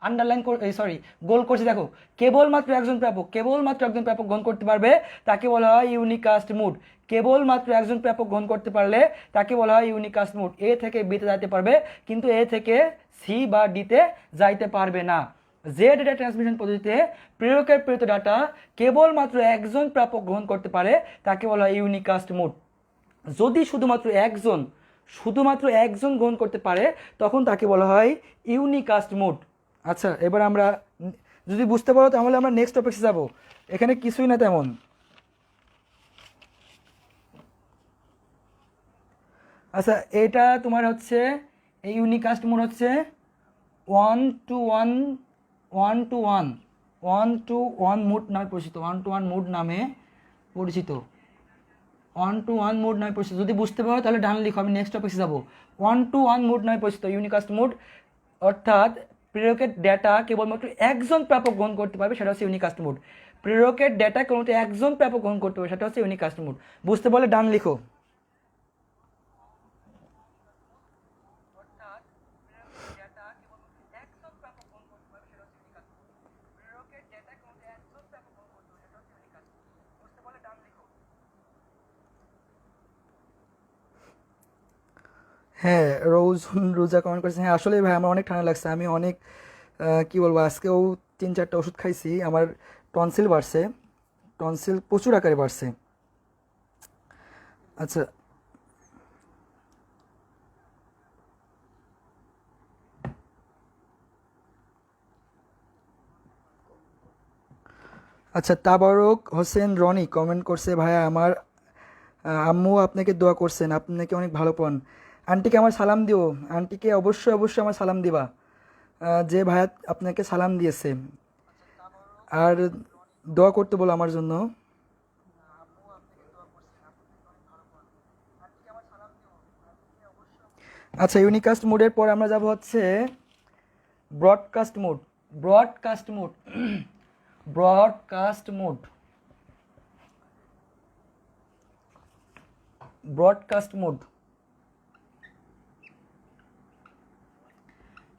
আন্ডারলাইন সরি গোল করছি, দেখো কেবলমাত্র একজন প্রাপক, কেবলমাত্র একজন প্রাপক গ্রহণ করতে পারবে, তাকে বলা হয় ইউনিকাস্ট মোড। কেবলমাত্র একজন প্রাপক গ্রহণ করতে পারলে তাকে বলা হয় ইউনিকাস্ট মোড। এ থেকে বিতে যাইতে পারবে, কিন্তু এ থেকে সি বা ডিতে যাইতে পারবে না। যে ডেটা ট্রান্সমিশন পদ্ধতিতে প্রেরকের প্রেরিত ডাটা কেবলমাত্র একজন প্রাপক গ্রহণ করতে পারে, তাকে বলা হয় ইউনিকাস্ট মোড। যদি শুধুমাত্র একজন গ্রহণ করতে পারে, তখন তাকে বলা হয় ইউনিকাস্ট মোড। আচ্ছা, এবার আমরা যদি বুঝতে পারো তাহলে আমরা নেক্সট টপিকে যাব। এখানে কিছুই না তেমন। আচ্ছা, এটা তোমার হচ্ছে এই ইউনিকাস্ট মোড হচ্ছে 1-to-1 মোড নামে পরিচিত, 1-to-1 মোড নামে পরিচিত, 1-to-1 মোড নামে পরিচিত। যদি বুঝতে পারো তাহলে ডান লিখো, আমি নেক্সট টপিকে যাব। 1-to-1 মোড নামে পরিচিত ইউনিকাস্ট মোড, অর্থাৎ প্রেরকের ডেটা কেবলমাত্র একজন প্রাপক গ্রহণ করতে পারবে, সেটা হচ্ছে ইউনিকাস্ট মোড। প্রেরকের ডেটা কেবলমাত্র একজন প্রাপক গ্রহণ করতে পারবে, সেটা হচ্ছে ইউনিকাস্ট মোড। বুঝতে পারলে ডান লিখো। হ্যাঁ, রোজা কমেন্ট করেছে। হ্যাঁ আসলে ভাই আমার অনেক ঠান্ডা লাগছে, আমি অনেক কি বলবো, আজকেও 3-4টা ওষুধ খাইছি, আমার টনসিল বাড়ছে, টনসিল প্রচুর আকারে বাড়ছে। আচ্ছা, আচ্ছা, তাবারক হোসেন রনি কমেন্ট করছে, ভাইয়া আমার আম্মু আপনাকে দোয়া করছেন, আপনাকে অনেক ভালো পান। আন্টিকে আমার সালাম দিও, আন্টিকে অবশ্যই অবশ্যই আমার সালাম দিবা, যে ভাইয়া আপনাকে সালাম দিয়েছে, আর দোয়া করতে বলো আমার জন্য। আচ্ছা, ইউনিকাস্ট মোডের পর আমরা যাব হচ্ছে broadcast mode. Broadcast mode broadcast mode broadcast mode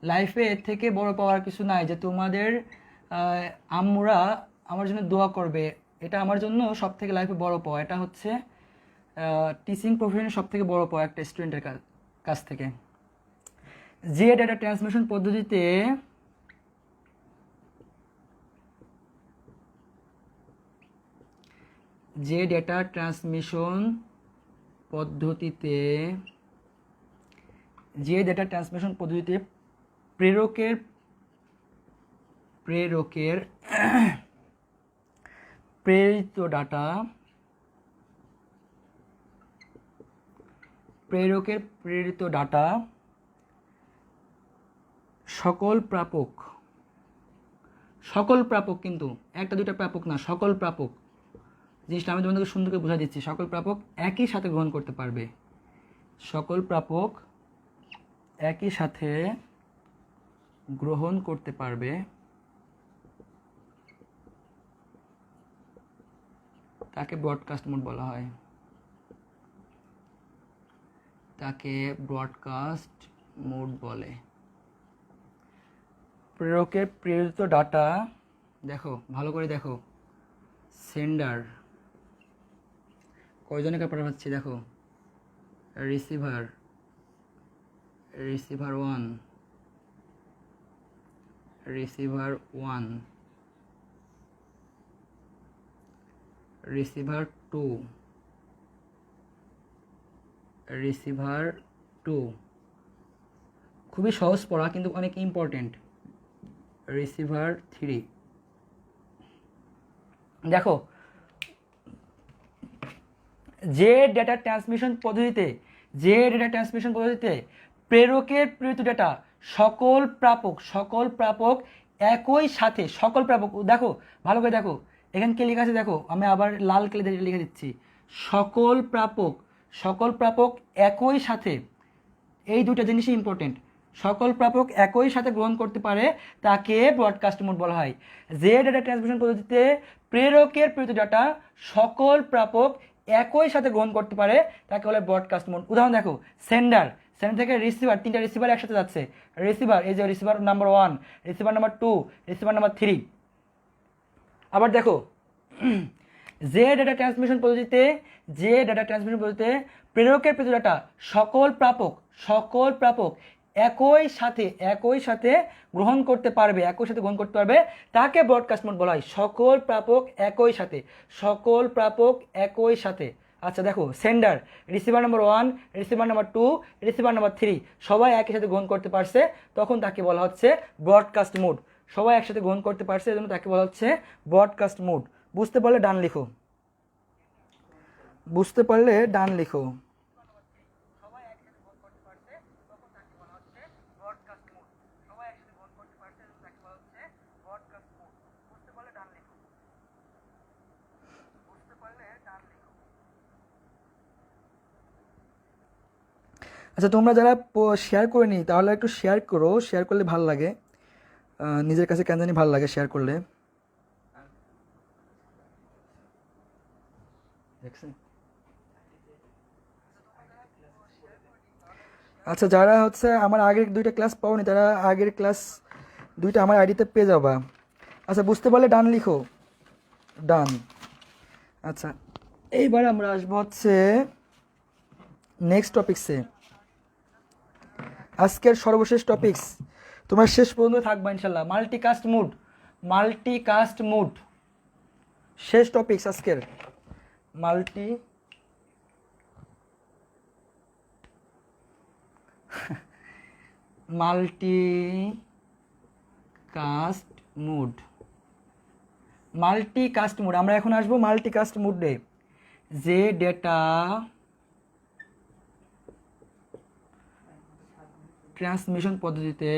লাইফে এর থেকে বড় পাওয়ার কিছু নাই, যে তোমাদের আম্মুরা আমার জন্য দোয়া করবে, এটা আমার জন্য সব থেকে লাইফে বড় পাওয়া। এটা হচ্ছে টিচিং প্রফেশনের সব থেকে বড় পাওয়া একটা স্টুডেন্টের কাছ থেকে। যে ডেটা ট্রান্সমিশন পদ্ধতিতে যে ডেটা ট্রান্সমিশন পদ্ধতিতে যে ডেটা ট্রান্সমিশন পদ্ধতিতে প্রেরকের প্রেরকের প্রেরিত ডাটা প্রেরকের প্রেরিত ডাটা সকল প্রাপক কিন্তু একটা দুইটা প্রাপক না, সকল প্রাপক, জিনিসটা আমি তোমাদেরকে সুন্দর করে বোঝা দিচ্ছি। সকল প্রাপক একই সাথে গ্রহণ করতে পারবে, সকল প্রাপক একই সাথে গ্রহণ করতে পারবে, তাকে ব্রডকাস্ট মোড বলা হয়, তাকে ব্রডকাস্ট মোড বলে। প্রেরকের প্রেরিত ডাটা, দেখো ভালো করে দেখো, সেন্ডার কয়জনকে পাঠাচ্ছি দেখো, receiver, receiver 1, receiver 1, receiver 2, receiver 2, খুবই সহজ পড়া কিন্তু অনেক ইম্পর্টেন্ট, রিসিভার 3। দেখো যে ডেটা ট্রান্সমিশন পদ্ধতিতে প্রেরকের প্রেরিত ডেটা সকল প্রাপক একই সাথে, সকল প্রাপক, দেখো ভালো করে দেখো এখানে কে লেখা আছে, দেখো আমি আবার লাল কালি দিয়ে লিখে দিচ্ছি, সকল প্রাপক একই সাথে, এই দুটো জিনিসই ইম্পর্টেন্ট, সকল প্রাপক একই সাথে গ্রহণ করতে পারে তাকে ব্রডকাস্ট মোড বলা হয়। যে ডেটা ট্রান্সমিশন পদ্ধতিতে প্রেরকের প্রেরিত ডেটা সকল প্রাপক একই সাথে গ্রহণ করতে পারে তাকে বলে ব্রডকাস্ট মোড। উদাহরণ দেখো, সেন্ডার থেকে রিসিভার, তিনটা রিসিভার একসাথে যাচ্ছে, রিসিভার এই যে receiver number 1, receiver number 2, receiver number 3। আবার দেখো যে ডেটা ট্রান্সমিশন পদ্ধতিতে প্রেরকের প্রেরিত ডেটা সকল প্রাপক একই সাথে গ্রহণ করতে পারবে তাকে ব্রডকাস্ট মোড বলা হয়। সকল প্রাপক একই সাথে। আচ্ছা দেখো, sender receiver number 1, receiver number 2, receiver number 3 সবাই একই সাথে গ্রহণ করতে পারছে, তখন তাকে বলা হচ্ছে ব্রডকাস্ট মোড। সবাই একসাথে গ্রহণ করতে পারছে, এজন্য তাকে বলা হচ্ছে ব্রডকাস্ট মোড। বুঝতে পারলে ডান লিখো, আচ্ছা তোমরা যারা শেয়ার করে নি তাহলে একটু শেয়ার করো, শেয়ার করলে ভালো লাগে, নিজের কাছে কেন জানি ভালো লাগে শেয়ার করলে। আচ্ছা যারা হচ্ছে আমার আগের 2টা ক্লাস পাওনি তারা আগের ক্লাস 2টা আমার আইডিতে পেয়ে যাবা। আচ্ছা বুঝতে পারলে ডান লিখো, ডান। আচ্ছা এইবার আমরা আসবো হচ্ছে নেক্সট টপিক্সে, আজকের সর্বশেষ টপিক্স, তোমরা শেষ পর্যন্ত থাকবা ইনশাল্লাহ। মাল্টিকাস্ট মোড শেষ টপিক্স আজকের, মাল্টিকাস্ট মোড। আমরা এখন আসবো মাল্টিকাস্ট মোডে। যে ডেটা ট্রান্সমিশন পদ্ধতিতে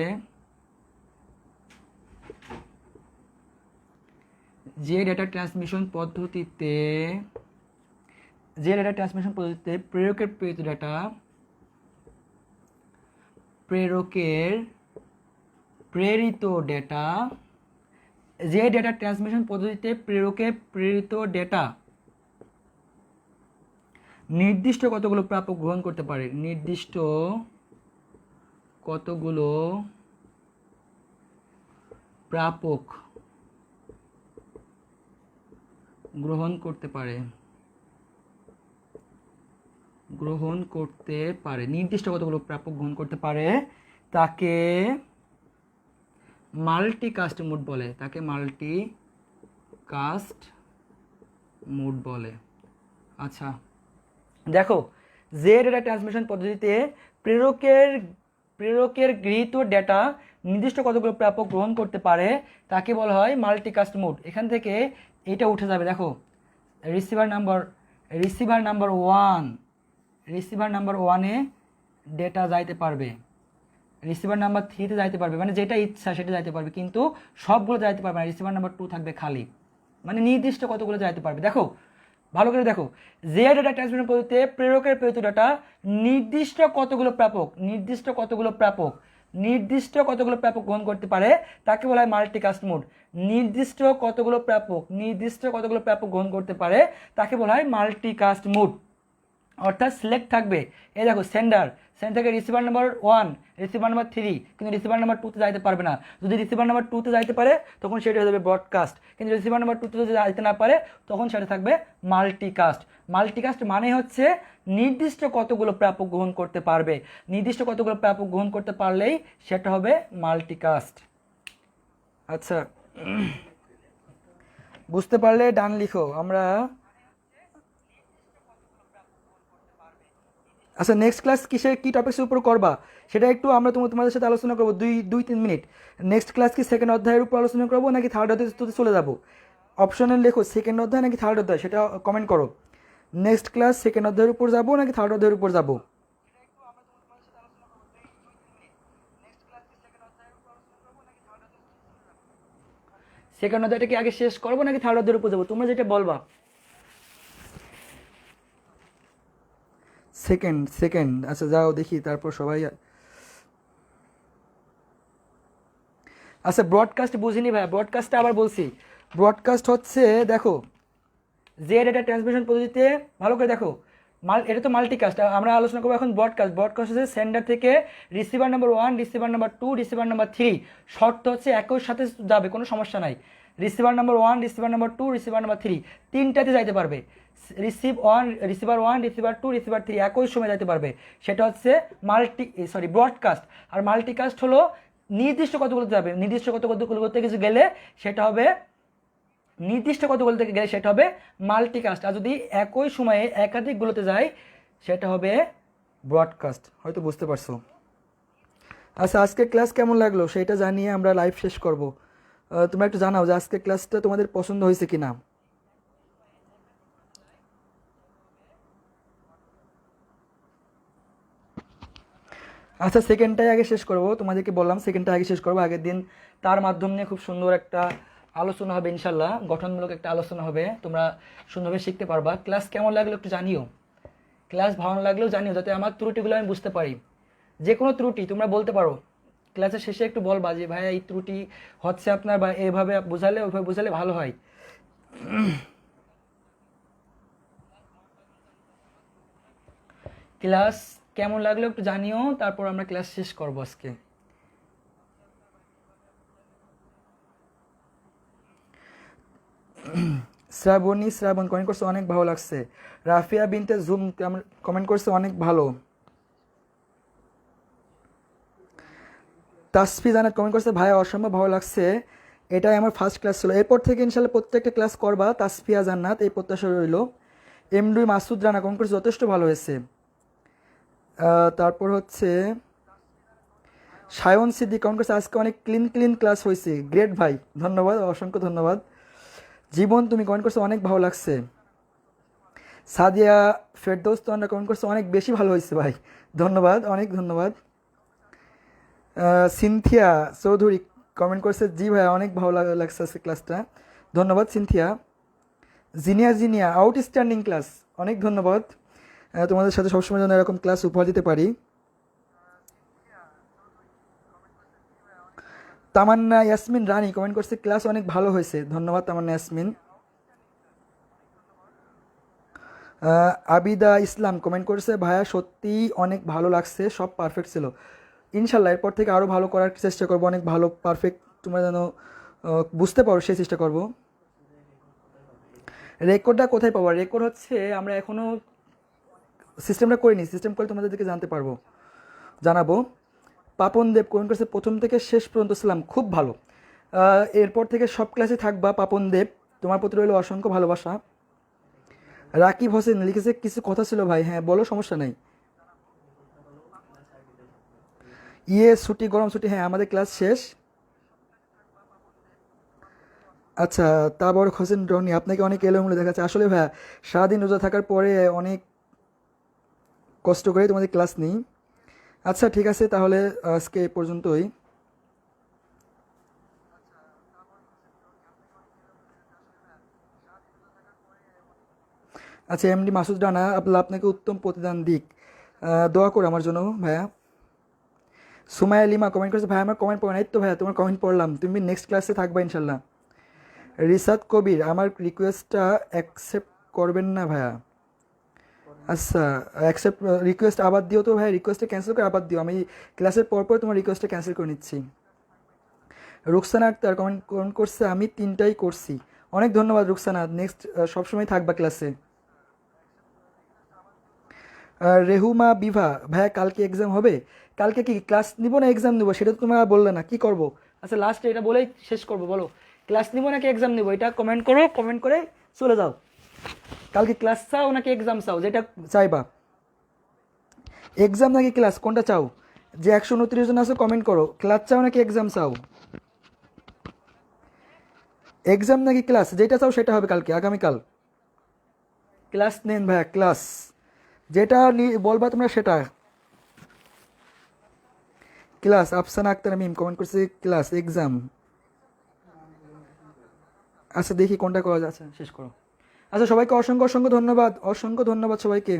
প্রেরকের প্রেরিত ডেটা যে ডেটা ট্রান্সমিশন পদ্ধতিতে প্রেরকের প্রেরিত ডেটা নির্দিষ্ট কতগুলো প্রাপক গ্রহণ করতে পারে, নির্দিষ্ট কতগুলো প্রাপক গ্রহণ করতে পারে, নির্দিষ্ট কতগুলো প্রাপক গ্রহণ করতে পারে তাকে মাল্টিকাস্ট মোড বলে। আচ্ছা দেখো, যে ডেটা ট্রান্সমিশন পদ্ধতিতে প্রেরকের গৃহীত ডেটা নির্দিষ্ট কতগুলো প্রাপক গ্রহণ করতে পারে তাকে বলা হয় মাল্টিকাস্ট মোড। এখান থেকে এটা উঠে যাবে, দেখো রিসিভার নাম্বার 1-এ ডেটা যাইতে পারবে, রিসিভার নাম্বার 3-তে যাইতে পারবে, মানে যেটা ইচ্ছা সেটা যাইতে পারবে, কিন্তু সবগুলো যাইতে পারবে না, রিসিভার নাম্বার 2 থাকবে খালি, মানে নির্দিষ্ট কতগুলো যাইতে পারবে। দেখো ভালো করে দেখো, যে ডেটা ট্রান্সমিশন পদ্ধতিতে প্রেরকের প্রেরিত ডেটা নির্দিষ্ট কতগুলো প্রাপক গ্রহণ করতে পারে তাকে বলা হয় মাল্টিকাস্ট মোড। নির্দিষ্ট কতগুলো প্রাপক গ্রহণ করতে পারে তাকে বলা হয় মাল্টিকাস্ট মোড। অর্থাৎ সিলেক্ট থাকবে, এই দেখো সেন্ডার, সেন্ড থেকে রিসিভার নাম্বার 1, রিসিভার নাম্বার 3, কিন্তু রিসিভার নাম্বার 2তে যাইতে পারবে না। যদি রিসিভার নাম্বার 2তে যাইতে পারে তখন সেটা হয়ে যাবে ব্রডকাস্ট, কিন্তু রিসিভার নাম্বার 2তে যদি যাইতে না পারে তখন সেটা থাকবে মাল্টিকাস্ট। মাল্টিকাস্ট মানে হচ্ছে নির্দিষ্ট কতগুলো প্রাপক গ্রহণ করতে পারবে, নির্দিষ্ট কতগুলো প্রাপক গ্রহণ করতে পারলেই সেটা হবে মাল্টিকাস্ট। আচ্ছা, বুঝতে পারলে ডান লিখো। আমরা আচ্ছা নেক্সট ক্লাস কিসের কী টপিক্সের উপর করবা সেটা একটু আমরা তোমাদের সাথে আলোচনা করবো 2-3 মিনিট। নেক্সট ক্লাস কি সেকেন্ড অধ্যায়ের উপর আলোচনা করবো নাকি থার্ড অধ্যায়তে চলে যাবো? অপশনে লেখো সেকেন্ড অধ্যায় নাকি থার্ড অধ্যায়, সেটা কমেন্ট করো। নেক্সট ক্লাস সেকেন্ড অধ্যায়ের উপর যাবো নাকি থার্ড অধ্যায়ের উপর যাবো? সেকেন্ড অধ্যায়টা কি আগে শেষ করবো নাকি থার্ড অধ্যায়ের উপর যাবো, তোমরা যেটা বলবা। সেকেন্ড সেকেন্ড, আচ্ছা যাও দেখি তারপর সবাই। আচ্ছা ব্রডকাস্ট বুঝিনি ভাই, ব্রডকাস্টটা আবার বলছি। ব্রডকাস্ট হচ্ছে দেখো যে ডেটা ট্রান্সমিশন পদ্ধতিতে, ভালো করে দেখো, এটা তো মাল্টিকাস্ট, আমরা আলোচনা করবো এখন ব্রডকাস্ট। ব্রডকাস্ট হচ্ছে সেন্ডার থেকে receiver number 1, receiver number 2, receiver number 3, শর্ত হচ্ছে একই সাথে যাবে, কোনো সমস্যা নাই। Receiver number 1, receiver number 2, receiver number 3 তিনটাতে যাইতে পারবে। রিসিভার 1, রিসিভার 2, রিসিভার 3 একই সময় যাইতে পারবে, সেটা হচ্ছে ব্রডকাস্ট। আর মাল্টিকাস্ট হলো নির্দিষ্ট কতগুলোতে যাবে, নির্দিষ্ট কতগুলোতে কিছু গেলে সেটা হবে সেটা হবে মাল্টিকাস্ট। আর যদি একই সময়ে একাধিকগুলোতে যায় সেটা হবে ব্রডকাস্ট। হয়তো বুঝতে পারছো। আচ্ছা আজকের ক্লাস কেমন লাগলো সেটা জানিয়ে আমরা লাইভ শেষ করব। তোমরা একটু জানাও যে আজকের ক্লাসটা তোমাদের পছন্দ হয়েছে কি না। আচ্ছা সেকেন্ডটাই আগে শেষ করবো, তোমাদেরকে বললাম সেকেন্ডটা আগে শেষ করবো। আগের দিন তার মাধ্যম নিয়ে খুব সুন্দর একটা আলোচনা হবে ইনশাল্লাহ, গঠনমূলক একটা আলোচনা হবে, তোমরা সুন্দরভাবে শিখতে পারবা। ক্লাস কেমন লাগলো একটু জানিও, ক্লাস ভালো লাগলেও জানিও, যাতে আমার ত্রুটিগুলো আমি বুঝতে পারি। যে কোনো ত্রুটি তোমরা বলতে পারো, ক্লাসের শেষে একটু বলবা যে ভাইয়া এই ত্রুটি হচ্ছে আপনার, বা এইভাবে বোঝালে ওইভাবে বোঝালে ভালো হয়। ক্লাস কেমন লাগলো একটু জানিও, তারপর আমরা ক্লাস শেষ করবো আজকে। শ্রাবণ কমেন্ট করছে অনেক ভালো লাগছে। রাফিয়া বিনতে জুম কমেন্ট করছে অনেক ভালো। তাসফি জানাত কমেন্ট করছে ভাইয়া অসম্ভব ভালো লাগছে, এটাই আমার ফার্স্ট ক্লাস ছিল, এরপর থেকে ইনশাল্লাহ প্রত্যেকটা ক্লাস করবা। তাসফিয়া জান্নাত এই প্রত্যাশা রইল। এমডি মাসুদ রানা কমেন্ট করছে যথেষ্ট ভালো হয়েছে। তারপর হচ্ছে সায়ন সিদ্দিক কমেন্ট করছে আজকে অনেক ক্লিন ক্লাস হয়েছে, গ্রেট ভাই, ধন্যবাদ, অসংখ্য ধন্যবাদ। জীবন তুমি কমেন্ট করছো অনেক ভালো লাগছে। সাদিয়া ফেরদৌস তোমরা কমেন্ট করছো অনেক বেশি ভালো হয়েছে ভাই, ধন্যবাদ, অনেক ধন্যবাদ। সিনথিয়া চৌধুরী কমেন্ট করছে জি ভাই অনেক ভালো লাগছে আজকে ক্লাসটা, ধন্যবাদ সিনথিয়া। জিনিয়া আউটস্ট্যান্ডিং ক্লাস, অনেক ধন্যবাদ। তোমাদের সাথে সবসময় যেন এরকম ক্লাস উপহার দিতে পারি। তামান্না ইয়াসমিন রানী কমেন্ট করছে ক্লাস অনেক ভালো হয়েছে, ধন্যবাদ তামান্না ইয়াসমিন। আবিদা ইসলাম কমেন্ট করেছে ভাইয়া সত্যি অনেক ভালো লাগছে, সব পারফেক্ট ছিল। ইনশাল্লাহ এরপর থেকে আরও ভালো করার চেষ্টা করবো, অনেক ভালো পারফেক্ট তোমরা যেন বুঝতে পারো সেই চেষ্টা করবো। রেকর্ডটা কোথায় পাবো? রেকর্ড হচ্ছে আমরা এখনও সিস্টেমটা করিনি, সিস্টেম করে তোমাদেরকে জানাবো। পাপন দেব কমেন্ট করছে প্রথম থেকে শেষ পর্যন্ত ছিলাম, খুব ভালো। এরপর থেকে সব ক্লাসে থাকবা পাপন দেব, তোমার প্রতি রইল অসংখ্য ভালোবাসা। রাকিব হোসেন লিখেছে কিছু কথা ছিল ভাই, হ্যাঁ বলো, সমস্যা নেই। ছুটি গরম ছুটি, হ্যাঁ আমাদের ক্লাস শেষ। আচ্ছা তারপর হোসেন রনি আপনাকে অনেক এলোমেলো দেখাচ্ছে, আসলে ভাইয়া সারাদিন রোজা থাকার পরে অনেক কষ্ট করে তোমাদের ক্লাস নিই। আচ্ছা ঠিক আছে তাহলে আজকে এই পর্যন্তই। আচ্ছা এমডি মাসুদ রানা আপনাকে উত্তম প্রতিদান দিক, দোয়া করো আমার জন্য ভাইয়া। সুমায়া লিমা কমেন্ট করেছে ভাই আমার কমেন্ট পড়ো না, এই তো ভাইয়া তোমার কমেন্ট পড়লাম, তুমি নেক্সট ক্লাসে থাকবা ইনশাল্লাহ। রিসাদ কবির আমার রিকোয়েস্টটা অ্যাকসেপ্ট করবেন না ভাইয়া? আচ্ছা, অ্যাকসেপ্ট রিকোয়েস্ট আবার দিও তো ভাই, রিকোয়েস্টটা ক্যান্সেল করে আবার দিও, আমি ক্লাসের পর পর তোমার রিকোয়েস্টটা ক্যান্সেল করে নিচ্ছি। রুকসানা আক্তার কমেন্ট করছে আমি 3টাই করছি। অনেক ধন্যবাদ রুকসানা, নেক্সট সবসময় থাকবা ক্লাসে। রেহুমা বিভা, ভাইয়া কালকে এক্সাম হবে? কালকে কি ক্লাস নিব না এক্সাম নিব সেটা তো তোমরা বললে না, কি করব? আচ্ছা লাস্টে এটা বলেই শেষ করবো, বলো ক্লাস নিব নাকি এক্সাম নিব, এটা কমেন্ট করো, কমেন্ট করে চলে যাও। কালকে ক্লাস চাও নাকি এক্সাম চাও, যেটা চাইবা। এক্সাম নাকি ক্লাস কোনটা চাও? যে 129 জন আছে কমেন্ট করো, ক্লাস চাও নাকি এক্সাম চাও? এক্সাম নাকি ক্লাস, যেটা চাও সেটা হবে কালকে, আগামীকাল। ক্লাস নেন ভাইয়া, ক্লাস যেটা বলবা তোমরা সেটা। ক্লাস, আফসানা আক্তার মিম কমেন্ট করছে ক্লাস এক্সাম। আচ্ছা দেখি কোনটা করা যাচ্ছে, শেষ করো। আচ্ছা সবাইকে অসংখ্য অসংখ্য ধন্যবাদ, অসংখ্য ধন্যবাদ সবাইকে।